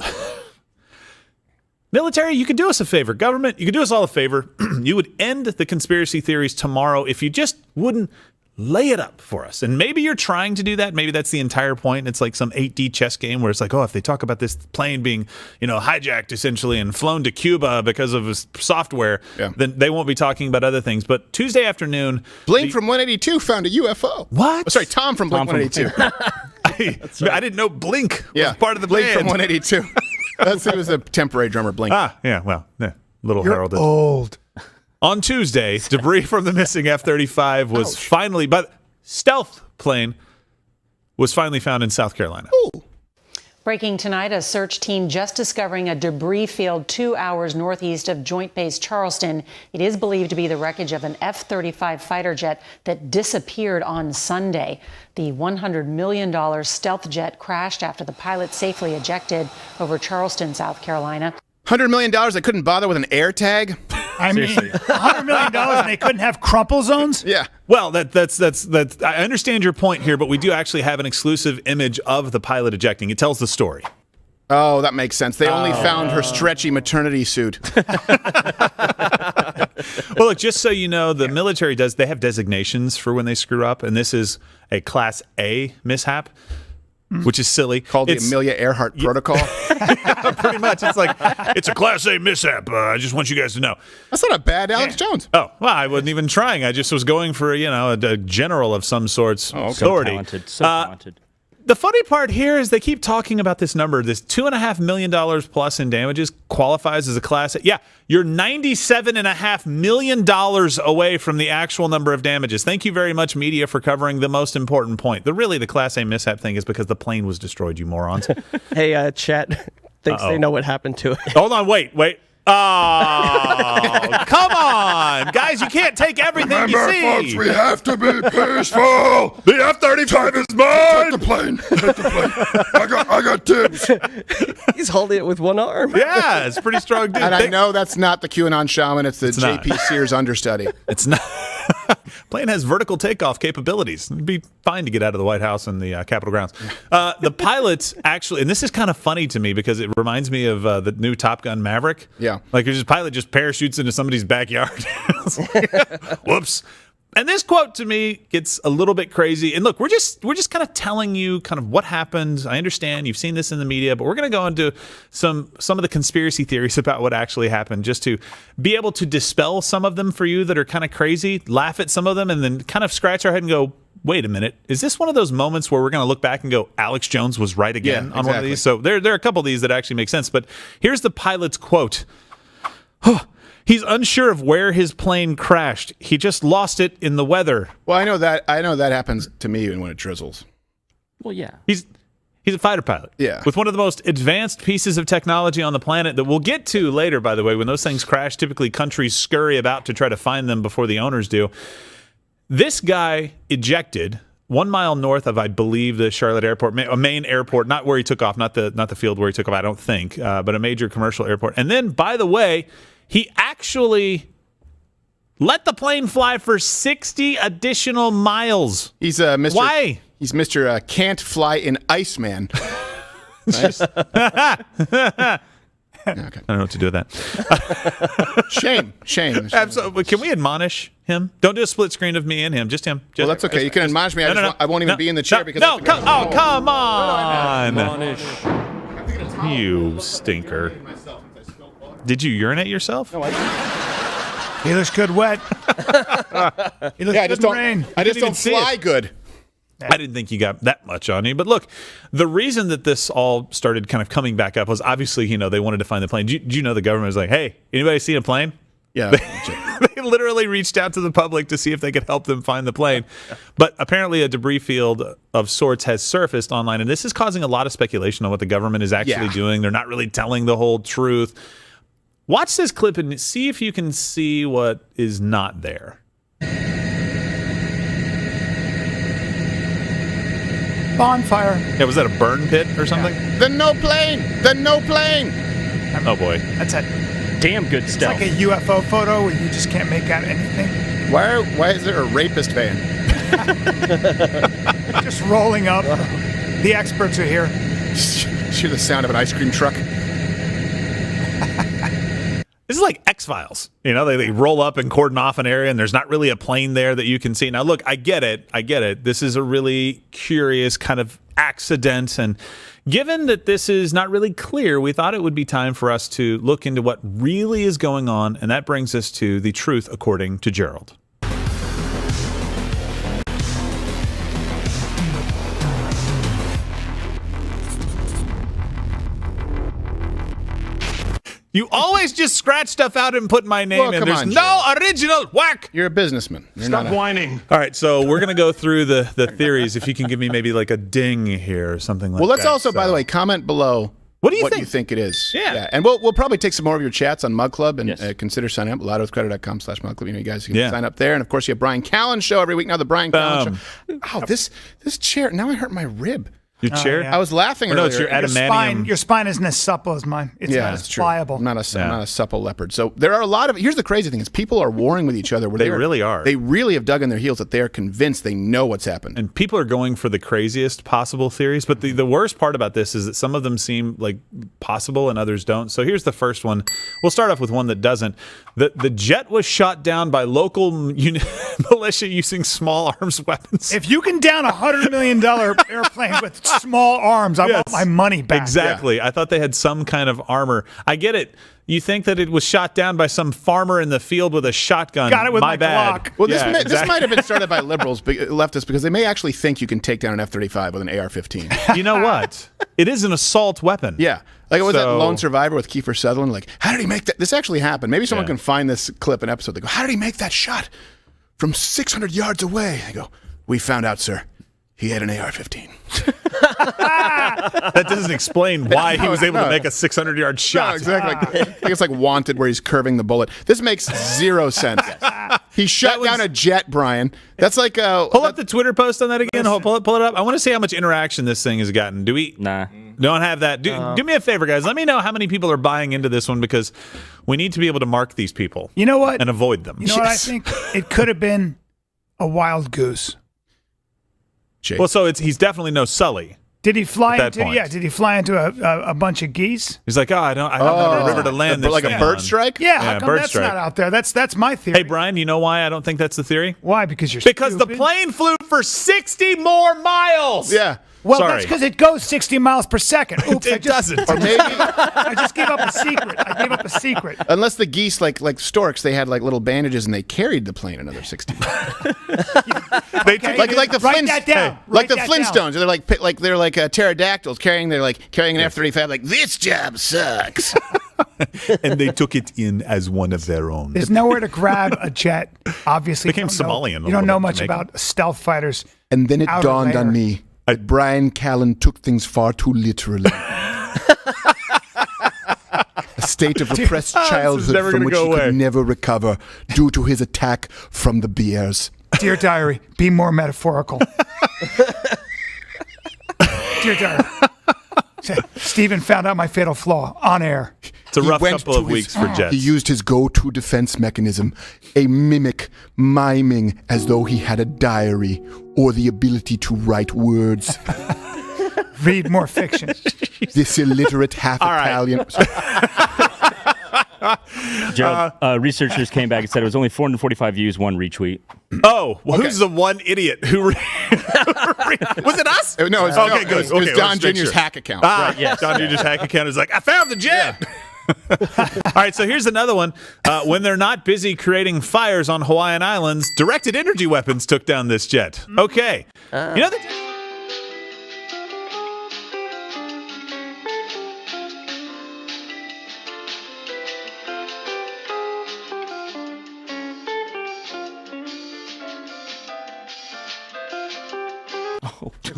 Military, you could do us a favor. Government, you could do us all a favor. You would end the conspiracy theories tomorrow if you just wouldn't lay it up for us. And maybe you're trying to do that. Maybe that's the entire point. It's like some 8D chess game where it's like, oh, if they talk about this plane being, hijacked essentially and flown to Cuba because of his software, then they won't be talking about other things. But Tuesday afternoon... Blink from 182 found a UFO. What? Oh, sorry, Tom from Blink 182. I didn't know Blink was part of the Blink band. From 182. It was a temporary drummer, Blink. Little You're heralded. old. On Tuesday, debris from the missing F-35 was finally, but stealth plane was finally found in South Carolina. Ooh. Breaking tonight, a search team just discovering a debris field 2 hours northeast of Joint Base Charleston. It is believed to be the wreckage of an F-35 fighter jet that disappeared on Sunday. The $100 million stealth jet crashed after the pilot safely ejected over Charleston, South Carolina. $100 million, they couldn't bother with an air tag? I mean, $100 million and they couldn't have crumple zones? Yeah. Well, that's I understand your point here, but we do actually have an exclusive image of the pilot ejecting. It tells the story. Oh, that makes sense. They only found her stretchy maternity suit. Well, look, just so you know, the military they have designations for when they screw up, and this is a Class A mishap. Which is silly. Called the Amelia Earhart Protocol. Yeah, pretty much. It's like, it's a Class A mishap. I just want you guys to know. That's not a bad Alex Jones. Oh, well, I wasn't even trying. I just was going for, a general of some sort's authority. So talented. The funny part here is they keep talking about this number. This $2.5 million plus in damages qualifies as a Class A. Yeah, you're $97.5 million away from the actual number of damages. Thank you very much, media, for covering the most important point. The Class A mishap thing is because the plane was destroyed, you morons. Hey, chat thinks they know what happened to it. Hold on, wait. Oh, come on. Guys, you can't take everything you see. Folks, we have to be peaceful. The F-35 is mine. Take the plane. I got tips. He's holding it with one arm. Yeah, it's pretty strong, dude. And I know that's not the QAnon shaman. It's the J.P. Sears understudy. It's not. Plane has vertical takeoff capabilities. It'd be fine to get out of the White House and the Capitol grounds. The pilots actually, and this is kind of funny to me because it reminds me of the new Top Gun Maverick. Yeah. Like this pilot just parachutes into somebody's backyard. Whoops. And this quote to me gets a little bit crazy. And look, we're just kind of telling you kind of what happened. I understand you've seen this in the media, but we're going to go into some of the conspiracy theories about what actually happened, just to be able to dispel some of them for you that are kind of crazy, laugh at some of them, and then kind of scratch our head and go, wait a minute, is this one of those moments where we're going to look back and go, Alex Jones was right again on one of these? So there are a couple of these that actually make sense. But here's the pilot's quote. He's unsure of where his plane crashed. He just lost it in the weather. Well, I know that happens to me when it drizzles. Well, yeah. He's a fighter pilot. Yeah. With one of the most advanced pieces of technology on the planet that we'll get to later, by the way. When those things crash, typically countries scurry about to try to find them before the owners do. This guy ejected 1 mile north of, I believe, the Charlotte airport, a main airport, not where he took off, not the field where he took off, I don't think, but a major commercial airport. And then, by the way, he actually let the plane fly for 60 additional miles. He's Mr. Why? He's Mr. Can't Fly in Iceman. Nice. Okay. I don't know what to do with that. Shame. Absolutely. Can we admonish him? Don't do a split screen of me and him. Just him. Well, that's okay. You can admonish me. I won't even be in the chair because. No, come on. You stinker. Did you urinate yourself? No, he looks good wet. He looks good in rain. I just don't fly good. I didn't think you got that much on you. But look, the reason that this all started kind of coming back up was obviously, they wanted to find the plane. Do you know the government was like, hey, anybody see a plane? Yeah. They literally reached out to the public to see if they could help them find the plane. But apparently a debris field of sorts has surfaced online, and this is causing a lot of speculation on what the government is actually doing. They're not really telling the whole truth. Watch this clip and see if you can see what is not there. Bonfire. Yeah, was that a burn pit or something? The no plane. Oh boy, that's a damn good stuff. It's like a UFO photo where you just can't make out anything. Why is there a rapist van? Just rolling up. The experts are here. Hear the sound of an ice cream truck. This is like X-Files. They roll up and cordon off an area, and there's not really a plane there that you can see. Now, look, I get it. This is a really curious kind of accident. And given that this is not really clear, we thought it would be time for us to look into what really is going on. And that brings us to the truth according to Gerald. You always just scratch stuff out and put my name in. There's no original whack. You're a businessman. Stop whining. All right, so we're going to go through the theories. If you can give me maybe like a ding here or something like that. Well, let's also, by the way, comment below what you think it is. Yeah. And we'll probably take some more of your chats on MugClub and consider signing up. loudwithcrowder.com/MugClub. You guys can sign up there. And, of course, you have Bryan Callen show every week now, the Bryan Callen show. Oh, this chair. Now I hurt my rib. Your chair? I was laughing earlier. No, it's your adamantium. Your spine isn't as supple as mine. It's not as pliable. I'm not a supple leopard. So there are a lot of. Here's the crazy thing: is people are warring with each other. They really are. They really have dug in their heels that they are convinced they know what's happened. And people are going for the craziest possible theories. But the worst part about this is that some of them seem like possible and others don't. So here's the first one. We'll start off with one that doesn't. The jet was shot down by local militia using small arms weapons. If you can down $100 million airplane with small arms, I want my money back. Exactly. Yeah. I thought they had some kind of armor. I get it. You think that it was shot down by some farmer in the field with a shotgun. Got it with my bad. Glock. Well, this might have been started by liberals, leftists, because they may actually think you can take down an F-35 with an AR-15. You know what? It is an assault weapon. Yeah. Like it was that Lone Survivor with Kiefer Sutherland. Like, how did he make that? This actually happened. Maybe someone can find this clip, an episode. They go, how did he make that shot from 600 yards away? They go, we found out, sir. He had an AR-15. That doesn't explain why he was able to make a 600-yard shot. No, exactly. I think it's like Wanted where he's curving the bullet. This makes zero sense. He shut down a jet, Bryan. That's like pull up the Twitter post on that again. Pull it up. I want to see how much interaction this thing has gotten. Do we? Nah. Don't have that. Do me a favor, guys. Let me know how many people are buying into this one because we need to be able to mark these people. You know what? And avoid them. You know what I think? It could have been a wild goose. Well, so he's definitely no Sully. Did he fly at that into? point. Yeah. Did he fly into a bunch of geese? He's like, I don't have a river to land this like a thing bird on. strike? Yeah. How come bird that's strike. not out there? That's my theory. Hey, Brian, you know why I don't think that's the theory? Why? Because you're Because stupid? the plane flew for 60 more miles. Yeah. Well, Sorry. that's because it goes 60 miles per second. Oops, It doesn't. Or maybe I just gave up a secret. I gave up a secret. unless the geese, like storks, they had like little bandages and they carried the plane another 60 miles. They Okay. like the Write that down. like Write the that Flintstones. They're like pterodactyls carrying an F-35. Like, this job sucks. and they took it in as one of their own. There's nowhere to grab a jet. Obviously, Became you don't know- Somalian a You little don't know bit much to make about stealth fighters. And then it Outer dawned on layer. me that Bryan Callen took things far too literally. A state of repressed childhood never from gonna which go he away. could never recover due to his attack from the bears. Dear diary, be more metaphorical. Dear diary. Stephen found out my fatal flaw on air. It's a He rough went couple to of his- weeks for Jets. He used his go-to defense mechanism, a mimic miming as though he had a diary or the ability to write words. Read more fiction. This illiterate half-Italian... Gerald, researchers came back and said it was only 445 views, 1 retweet. Oh, well, who's the one idiot who... was it us? No, it's okay, no, good. It was Okay, Don let's make Jr.'s sure. hack account. Ah, Right, yes. Don Jr.'s hack account is like, I found the jet. All right, so here's another one. When they're not busy creating fires on Hawaiian Islands, directed energy weapons took down this jet. Okay. You know the...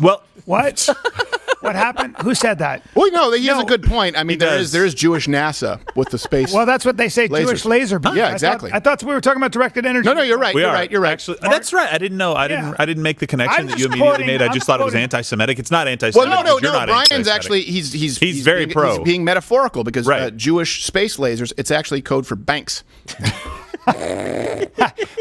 Well, What? What happened? Who said that? Well, no, he has a good point. I mean, there does. is Jewish NASA with the space. Well, that's what they say. Lasers. Jewish laser beam. Yeah, exactly. I thought we were talking about directed energy. No, you're right. we You're are. right. You're right. Actually, that's right. I didn't know. I didn't make the connection I'm that you just immediately quoting- made. I I'm just thought it was quoting- anti-Semitic. It's not Well, anti-Semitic. no. because you're not Brian's anti-Semitic. actually he's very being, pro. He's being metaphorical because Right. Jewish space lasers. It's actually code for banks.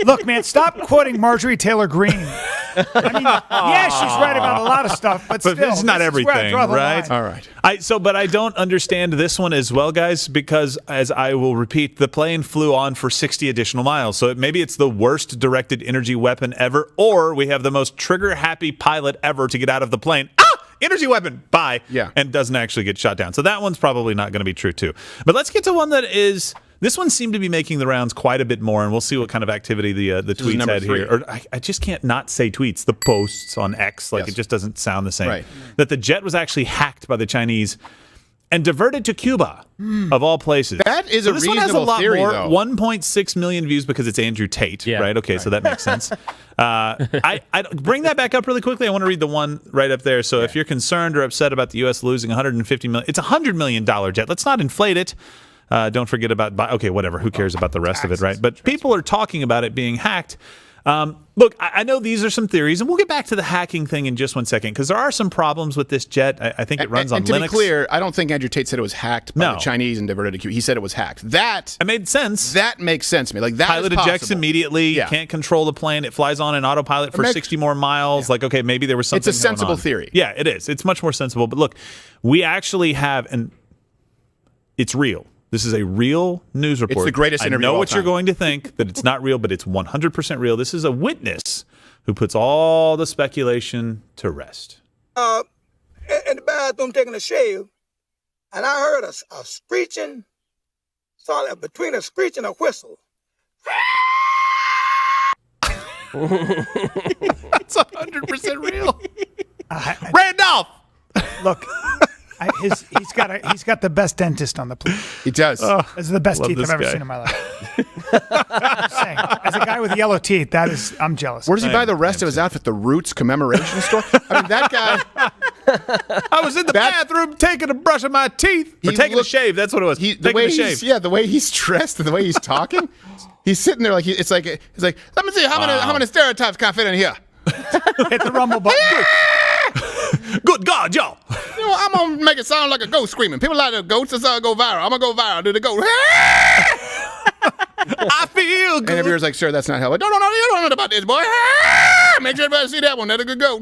Look, man, stop quoting Marjorie Taylor Greene. I mean, yeah, she's right about a lot of stuff, but still, it's not this is where I everything, draw the right? line. All right. But I don't understand this one as well, guys, because as I will repeat, the plane flew on for 60 additional miles. So maybe it's the worst directed energy weapon ever, or we have the most trigger-happy pilot ever to get out of the plane. Energy weapon, bye. Yeah. And doesn't actually get shot down. So that one's probably not going to be true, too. But let's get to one that is... This one seemed to be making the rounds quite a bit more, and we'll see what kind of activity the tweets number had 3. here. Or I just can't not say tweets. The posts on X, like Yes. it just doesn't sound the same. Right. That the jet was actually hacked by the Chinese and diverted to Cuba, of all places. That is So a this one has a reasonable lot theory, more. though. 1.6 million views because it's Andrew Tate, Yeah. right? Okay, so that makes sense. I bring that back up really quickly. I want to read the one right up there. So if you're concerned or upset about the U.S. losing $150 million, it's a $100 million jet. Let's not inflate it. Don't forget about, okay, whatever. Who cares about the rest of it, right? But people are talking about it being hacked. Look, I know these are some theories, and we'll get back to the hacking thing in just one second, because there are some problems with this jet. I think it runs on and to Linux. be clear, I don't think Andrew Tate said it was hacked by No. the Chinese and diverted to Cuba. He said it was hacked. That made sense. That makes sense to me. Like that Pilot is ejects possible. immediately. Yeah. You can't control the plane. It flies on an autopilot for It makes- 60 more miles. Like, okay, maybe there was something It's a sensible going on. theory. Yeah, it is. It's much more sensible. But look, we actually have, and it's real. This is a real news report. It's the greatest interview I know of all what you're time. going to think, that it's not real, but it's 100% real. This is a witness who puts all the speculation to rest. In the bathroom taking a shave, and I heard a screeching, solid between a screech and a whistle. It's 100% real. Randolph! Look, he's got the best dentist on the planet. He does. Those are the best Love teeth I've this ever guy. seen in my life. I'm just saying, as a guy with yellow teeth, I'm jealous. Where does he buy the rest of his outfit? The Roots commemoration store? I mean, that guy. I was in the bathroom taking a brush of my teeth. Or He taking a looked- shave. That's what it was. The Taking way a shave. the way he's dressed and the way he's talking, he's sitting there like he's like, let me see how many stereotypes can I fit in here. Hit the rumble button. Good God, y'all. You know, I'm gonna make it sound like a ghost screaming. People like the ghosts. That's how I go viral. I'm gonna go viral. Do the ghost? I feel good. And everyone's like, sir, that's not how. Like, no, you don't know about this, boy. Make sure everybody see that one. That'll go.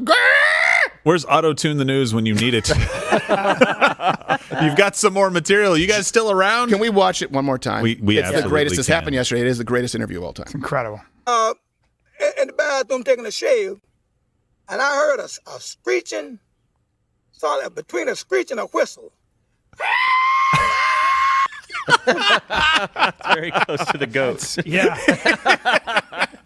Where's Auto-Tune the News when you need it? You've got some more material. You guys still around? Can we watch it one more time? We it's absolutely the greatest. This can. happened yesterday. It is the greatest interview of all time. It's incredible. In the bathroom taking a shave, and I heard a screeching, between a screech and a whistle. Very close to the goats. Yeah.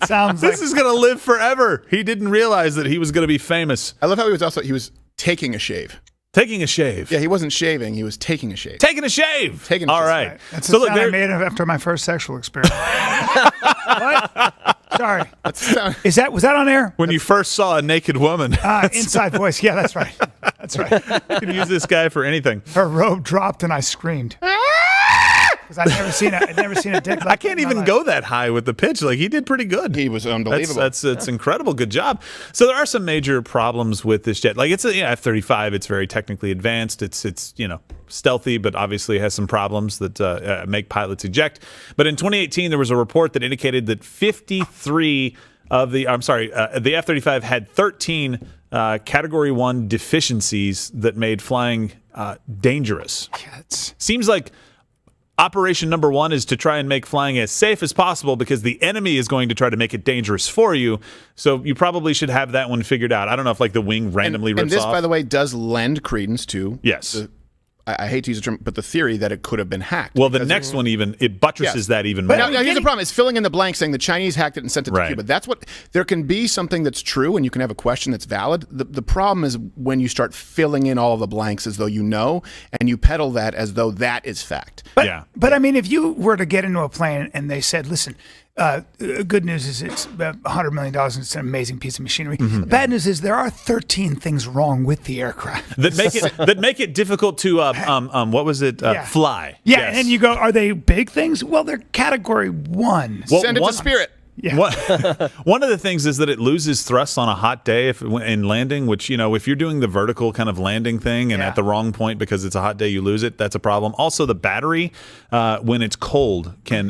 Sounds This is going to live forever. He didn't realize that he was going to be famous. I love how he was taking a shave. Taking a shave. Yeah, he wasn't shaving. He was taking a shave. Taking a shave. Taking a All shave. right. That's So the look, sound I there, made after my first sexual experience. What? Sorry. Was that on air? when you first saw a naked woman. Inside voice. Yeah, that's right. That's right. You can use this guy for anything. Her robe dropped and I screamed. Because I'd never seen a dick like I can't even go that high with the pitch. Like, he did pretty good. He was unbelievable. That's incredible. Good job. So there are some major problems with this jet. Like, it's a F-35. It's very technically advanced. It's stealthy, but obviously has some problems that make pilots eject. But in 2018, there was a report that indicated that 53 of the F-35 had 13 Category 1 deficiencies that made flying dangerous. Seems like operation number one is to try and make flying as safe as possible because the enemy is going to try to make it dangerous for you. So you probably should have that one figured out. I don't know if like the wing randomly rips off. And this, by the way, does lend credence to I hate to use the term, but the theory that it could have been hacked. Well, the next one it buttresses that even more. But now here's the problem: it's filling in the blank, saying the Chinese hacked it and sent it to Cuba. That's what there can be something that's true, and you can have a question that's valid. The problem is when you start filling in all of the blanks as though you know, and you peddle that as though that is fact. But I mean, if you were to get into a plane and they said, "Listen, good news is it's $100 million and it's an amazing piece of machinery. The bad news is there are 13 things wrong with the aircraft that make it difficult to fly." Yeah, and then you go, "Are they big things?" Well, they're Category 1. Well, send it to Spirit. Yeah. One of the things is that it loses thrust on a hot day in landing, which, if you're doing the vertical kind of landing thing and at the wrong point because it's a hot day, you lose it. That's a problem. Also, the battery, when it's cold, can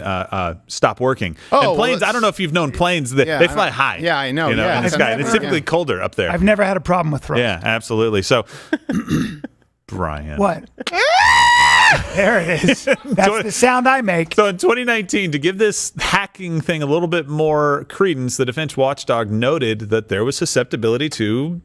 stop working. And planes, I don't know if you've known planes, they fly high. Yeah, I know. In the sky. And it's typically colder up there. I've never had a problem with thrust. Yeah, absolutely. So, Bryan. What? There it is. That's the sound I make. So in 2019, to give this hacking thing a little bit more credence, the Defense Watchdog noted that there was susceptibility to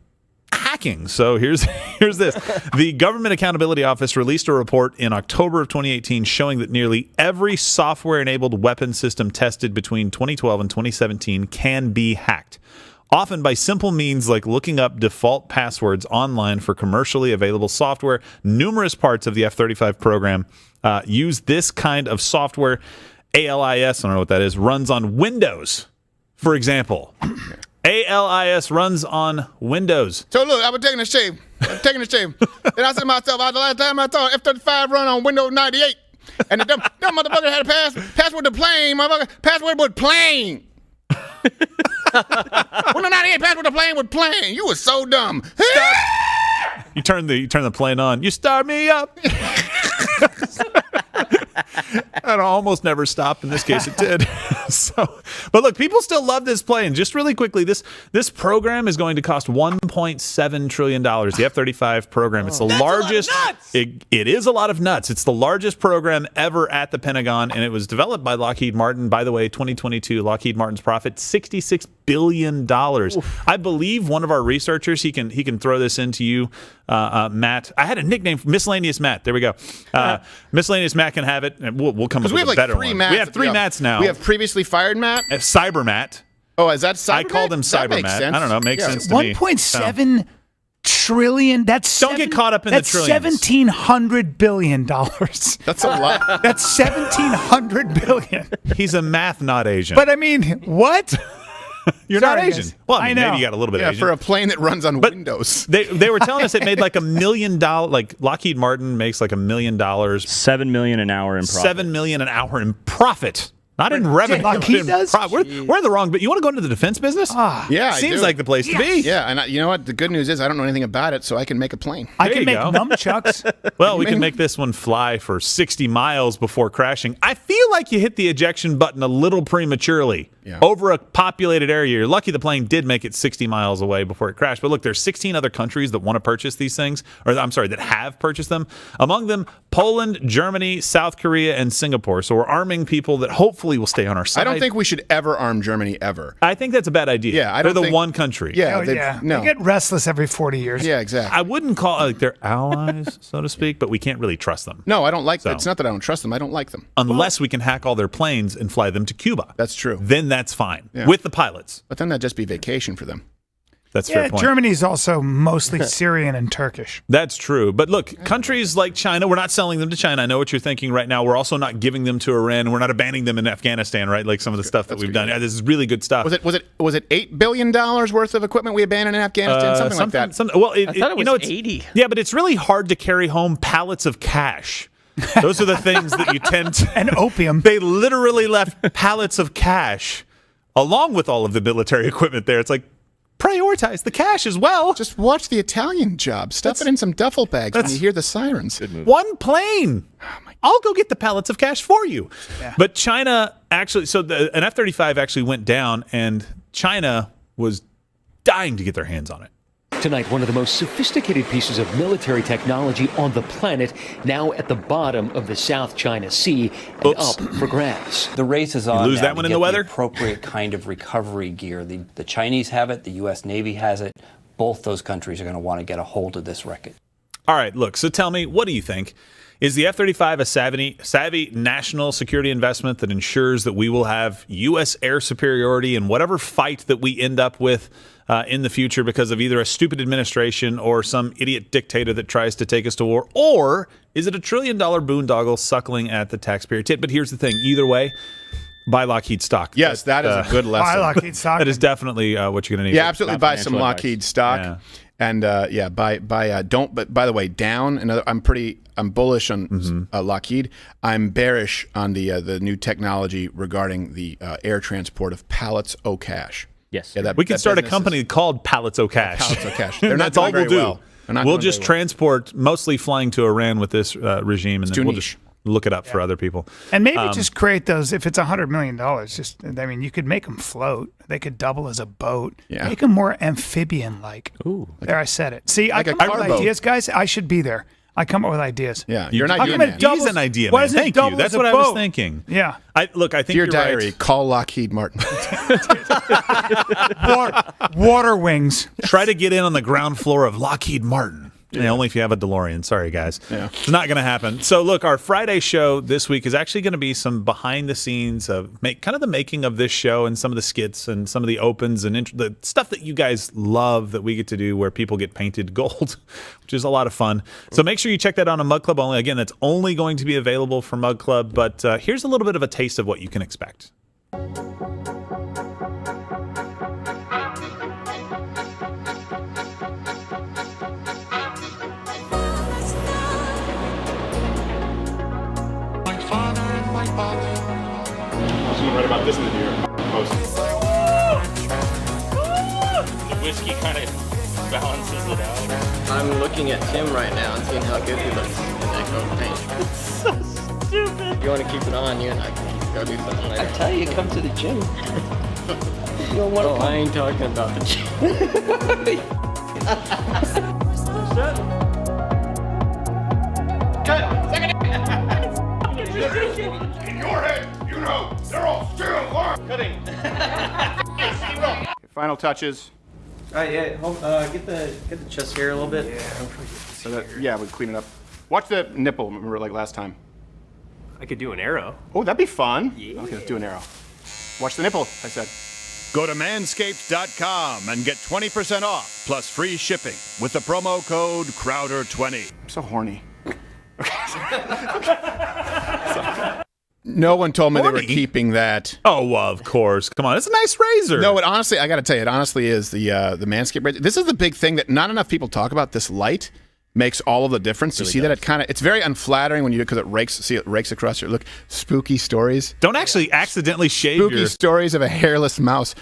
hacking. So here's this. The Government Accountability Office released a report in October of 2018 showing that nearly every software-enabled weapon system tested between 2012 and 2017 can be hacked, often by simple means like looking up default passwords online for commercially available software. Numerous parts of the F-35 program use this kind of software. ALIS, I don't know what that is, runs on Windows, for example. ALIS runs on Windows. So look, I was taking a shave. Then I said to myself, the last time I saw F-35 run on Windows 98. And the dumb motherfucker had a password to plane. Motherfucker, password was plane. Windows 98 password to plane was plane. You were so dumb. You turn the plane on. You start me up. That almost never stopped. In this case, it did. But look, people still love this plane. Just really quickly, this program is going to cost $1.7 trillion. The F-35 program. It's the largest. It is a lot of nuts. It's the largest program ever at the Pentagon, and it was developed by Lockheed Martin. By the way, 2022, Lockheed Martin's profit, $66 billion. Oof. I believe one of our researchers, he can throw this into you, Matt. I had a nickname for Miscellaneous Matt. There we go. Miscellaneous Matt can have it, and we'll come up with a better one. Matt. We have three Matts now. We have previously fired Matt. Cyber Matt. Oh, is that Cyber I called him Cyber Matt. I don't know. It makes sense to me. 1.7 trillion. Don't get caught up in the trillions. That's $1,700 billion. That's a lot. That's $1,700 billion. He's a math not Asian. But I mean, what? You're Sorry, not Asian. guys. Well, I know. Maybe you got a little bit Asian. For a plane that runs on Windows. They were telling us it made like $1 million. Like Lockheed Martin makes like $1 million. $7 million an hour in profit. $7 million an hour in profit Not in revenue. Lockheed does? We're in the wrong, but you want to go into the defense business? Yeah, I Seems do. like the place to be. Yeah, and you know what? The good news is I don't know anything about it, so I can make a plane. I can make nunchucks. Well, we can make this one fly for 60 miles before crashing. I feel like you hit the ejection button a little prematurely over a populated area. You're lucky the plane did make it 60 miles away before it crashed. But look, there's 16 other countries that want to purchase these things, or I'm sorry, that have purchased them. Among them, Poland, Germany, South Korea, and Singapore. So we're arming people that hopefully will stay on our side. I don't think we should ever arm Germany ever. I think that's a bad idea. Yeah, they're the one country. Yeah, They get restless every 40 years. Yeah, exactly. I wouldn't call like they're allies, so to speak, but we can't really trust them. No, I don't like them. It's not that I don't trust them. I don't like them. Unless we can hack all their planes and fly them to Cuba. That's true. Then that's fine. Yeah. With the pilots. But then that'd just be vacation for them. That's a fair point. Germany's also mostly Syrian and Turkish. That's true. But look, countries like China, we're not selling them to China. I know what you're thinking right now. We're also not giving them to Iran, and we're not abandoning them in Afghanistan, right? Like some of the stuff that we've done. Yeah, this is really good stuff. Was it $8 billion worth of equipment we abandoned in Afghanistan? Something like that. I thought it was 80. Yeah, but it's really hard to carry home pallets of cash. Those are the things that you tend to... And opium. They literally left pallets of cash along with all of the military equipment there. It's like, prioritize the cash as well. Just watch the Italian job. Stuff it in some duffel bags when you hear the sirens. One plane. I'll go get the pallets of cash for you. Yeah. But China actually, so an F-35 actually went down, and China was dying to get their hands on it. Tonight, one of the most sophisticated pieces of military technology on the planet, now at the bottom of the South China Sea and up for grabs. The race is on. You lose that one in the weather? The appropriate kind of recovery gear. The Chinese have it. The U.S. Navy has it. Both those countries are going to want to get a hold of this wreckage. All right, look, so tell me, what do you think? Is the F-35 a savvy national security investment that ensures that we will have U.S. air superiority in whatever fight that we end up with in the future because of either a stupid administration or some idiot dictator that tries to take us to war? Or is it $1 trillion boondoggle suckling at the taxpayer tit? But here's the thing. Either way, buy Lockheed stock. Yes, that is a good lesson. Buy Lockheed stock. That is definitely what you're going to need. Yeah, absolutely. Buy some Lockheed stock. Yeah. And don't. But by the way, down. Another. I'm bullish on Lockheed. I'm bearish on the new technology regarding the air transport of pallets o' cash. Yes. Yeah, we can start a company called Pallets o' Cash. Pallets o' Cash. They're not That's all doing we'll very do. well. We'll just transport, mostly flying to Iran with this regime, and then we'll just look it up for other people. And maybe just create those, if it's $100 million, you could make them float. They could double as a boat. Yeah. Make them more amphibian-like. Ooh. There, I said it. See, like I come up with ideas, guys. I should be there. I come up with ideas. Yeah, you're not He's an idea, man. Thank you. That's what I was thinking. Yeah. I think Dear you're diary, right. call Lockheed Martin. Water wings. Try to get in on the ground floor of Lockheed Martin. Yeah, only if you have a DeLorean. Sorry, guys. Yeah. It's not going to happen. So, look, our Friday show this week is actually going to be some behind the scenes of kind of the making of this show and some of the skits and some of the opens and the stuff that you guys love that we get to do where people get painted gold, which is a lot of fun. So make sure you check that out on MugClub only. Again, that's only going to be available for MugClub, but here's a little bit of a taste of what you can expect. Someone write about this in the New York Post. The whiskey kind of balances it out. I'm looking at Tim right now and seeing how good he looks in Echo Paint. It's so stupid. If you want to keep it on, you and I can go do something later. I tell you, come to the gym. You don't want to I ain't talking about the gym. In your head, you know, they're all still alive. Cutting. Final touches. All right, get the chest hair a little bit. Yeah, we'll clean it up. Watch the nipple, remember like last time. I could do an arrow. Oh, that'd be fun. Yeah. Okay, let's do an arrow. Watch the nipple, I said. Go to manscaped.com and get 20% off plus free shipping with the promo code Crowder20. I'm so horny. No one told me they were keeping that. Oh, of course. Come on, it's a nice razor. No, it honestly, I got to tell you, it honestly is the Manscaped razor. This is the big thing that not enough people talk about. This light makes all of the difference. You see that it's very unflattering when you do because it rakes across your look. Spooky stories. Don't actually accidentally shave spooky stories of a hairless mouse.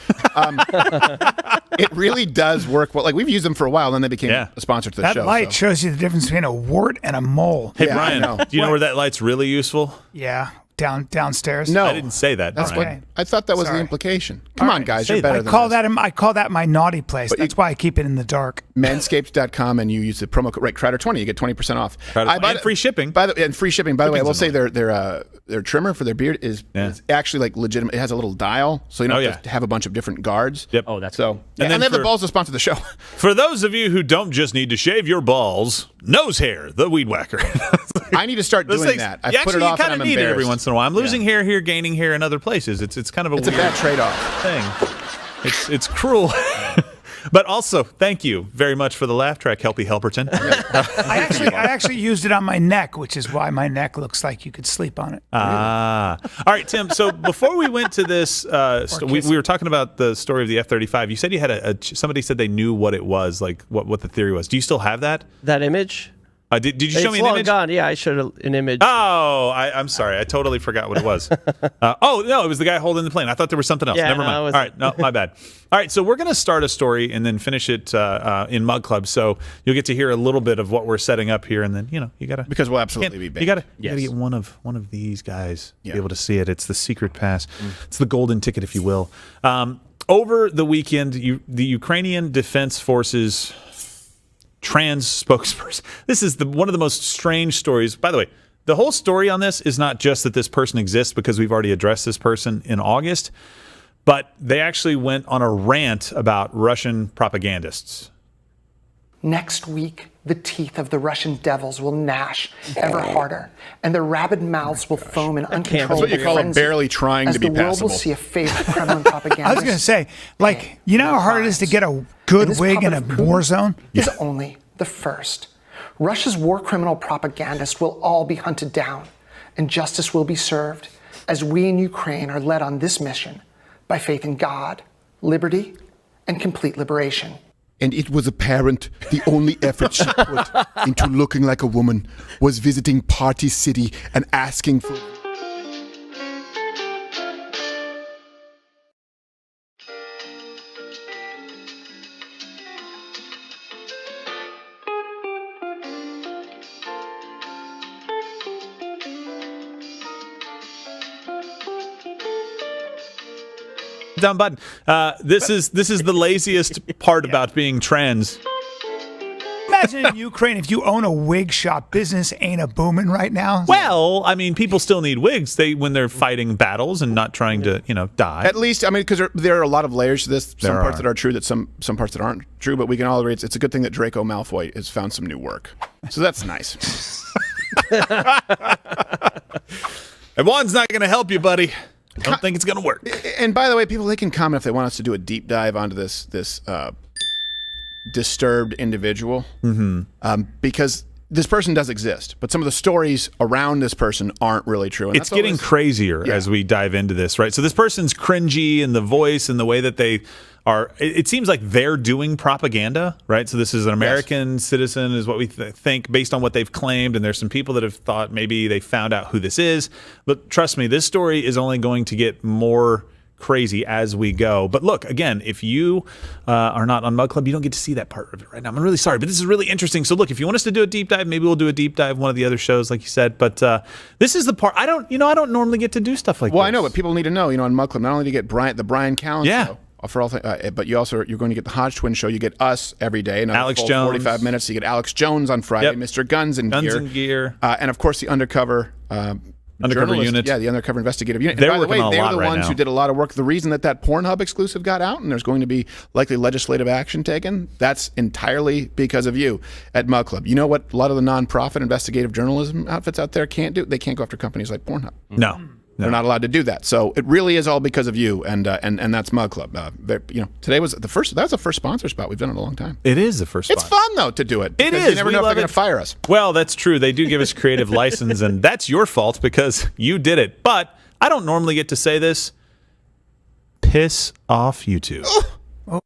It really does work well. Like we've used them for a while, then they became a sponsor to the show. That light shows you the difference between a wart and a mole. Hey, Bryan, do you know where that light's really useful? Yeah. Downstairs. No, I didn't say that. That's Bryan. what I thought that was the implication. Come on, guys, you're better than call us. I call that my naughty place. That's why I keep it in the dark. Manscaped.com, and you use the promo code Crowder20, you get 20% off. And free shipping. And free shipping. By the way, I will say their trimmer for their beard is actually like legitimate. It has a little dial, so you don't have to have a bunch of different guards. Yep. Oh, that's so. And they have the balls to sponsor the show. For those of you who don't just need to shave your balls, nose hair, the weed whacker. I need to start doing that. I put it off, and I'm need it every embarrassed. once in a while. I'm losing hair here, gaining hair in other places. It's kind of a bad trade-off thing. It's cruel. But also, thank you very much for the laugh track, Helpy Helperton. I actually used it on my neck, which is why my neck looks like you could sleep on it. All right, Tim. So before we went to this, we were talking about the story of the F-35. You said you had somebody said they knew what it was, like what the theory was. Do you still have that? That image? Did you show me an image? Gone. Yeah, I showed an image. Oh, I'm sorry. I totally forgot what it was. Oh, no, it was the guy holding the plane. I thought there was something else. Yeah, Never mind. All right, no, my bad. All right, so we're going to start a story and then finish it in Mug Club. So you'll get to hear a little bit of what we're setting up here, and then you got to because we'll absolutely be big. You got to get one of these guys to be able to see it. It's the secret pass. It's the golden ticket, if you will. Over the weekend, the Ukrainian Defense Forces trans spokesperson. This is one of the most strange stories. By the way, the whole story on this is not just that this person exists because we've already addressed this person in August, but they actually went on a rant about Russian propagandists. Next week, the teeth of the Russian devils will gnash ever harder, and their rabid mouths will foam in uncontrollable That's what you call them barely trying to be passable. As the world will see a favorite Kremlin propagandist. I was going to say, you know how hard it is to get a good wig in a war zone? Is only the first. Russia's war criminal propagandists will all be hunted down, and justice will be served as we in Ukraine are led on this mission by faith in God, liberty, and complete liberation. And it was apparent the only effort she put into looking like a woman was visiting Party City and asking for... Down button. This is the laziest part about being trans. Imagine in Ukraine, if you own a wig shop, business ain't a booming right now. Well, I mean, people still need wigs when they're fighting battles and not trying to, die. At least, I mean, because there are a lot of layers to this. Some parts that are true, some parts that aren't true. But we can all agree it's a good thing that Draco Malfoy has found some new work. So that's nice. And one's not going to help you, buddy. I don't think it's going to work. And by the way, people, they can comment if they want us to do a deep dive onto this disturbed individual, because this person does exist, but some of the stories around this person aren't really true. And it's getting crazier as we dive into this, right? So this person's cringy in the voice and the way that they are. It seems like they're doing propaganda, right? So this is an American citizen, is what we think based on what they've claimed. And there's some people that have thought maybe they found out who this is. But trust me, this story is only going to get more crazy as we go. But look, again, if you are not on Mug Club, you don't get to see that part of it right now. I'm really sorry, but this is really interesting. So look, if you want us to do a deep dive, maybe we'll do a deep dive one of the other shows, like you said. But this is the part I don't normally get to do stuff like this. Well, I know, but people need to know. On Mug Club, not only do you get the Bryan Callen show, for all but you're going to get the Hodge Twin show. You get us every day, Alex Jones, 45 minutes. You get Alex Jones on Friday, Mr. Guns and Gear, and of course the undercover unit. Yeah, the undercover investigative unit. And by the way, they're the ones who did a lot of work. The reason that Pornhub exclusive got out and there's going to be likely legislative action taken, that's entirely because of you at Mug Club. You know what a lot of the nonprofit investigative journalism outfits out there can't do? They can't go after companies like Pornhub. No. They're not allowed to do that. So it really is all because of you, and that's Mug Club. Today was the first. That was the first sponsor spot we've done in a long time. It is the first. It's fun though to do it. It is. You never know if they're going to fire us. Well, that's true. They do give us creative license, and that's your fault because you did it. But I don't normally get to say this. Piss off YouTube. Oh.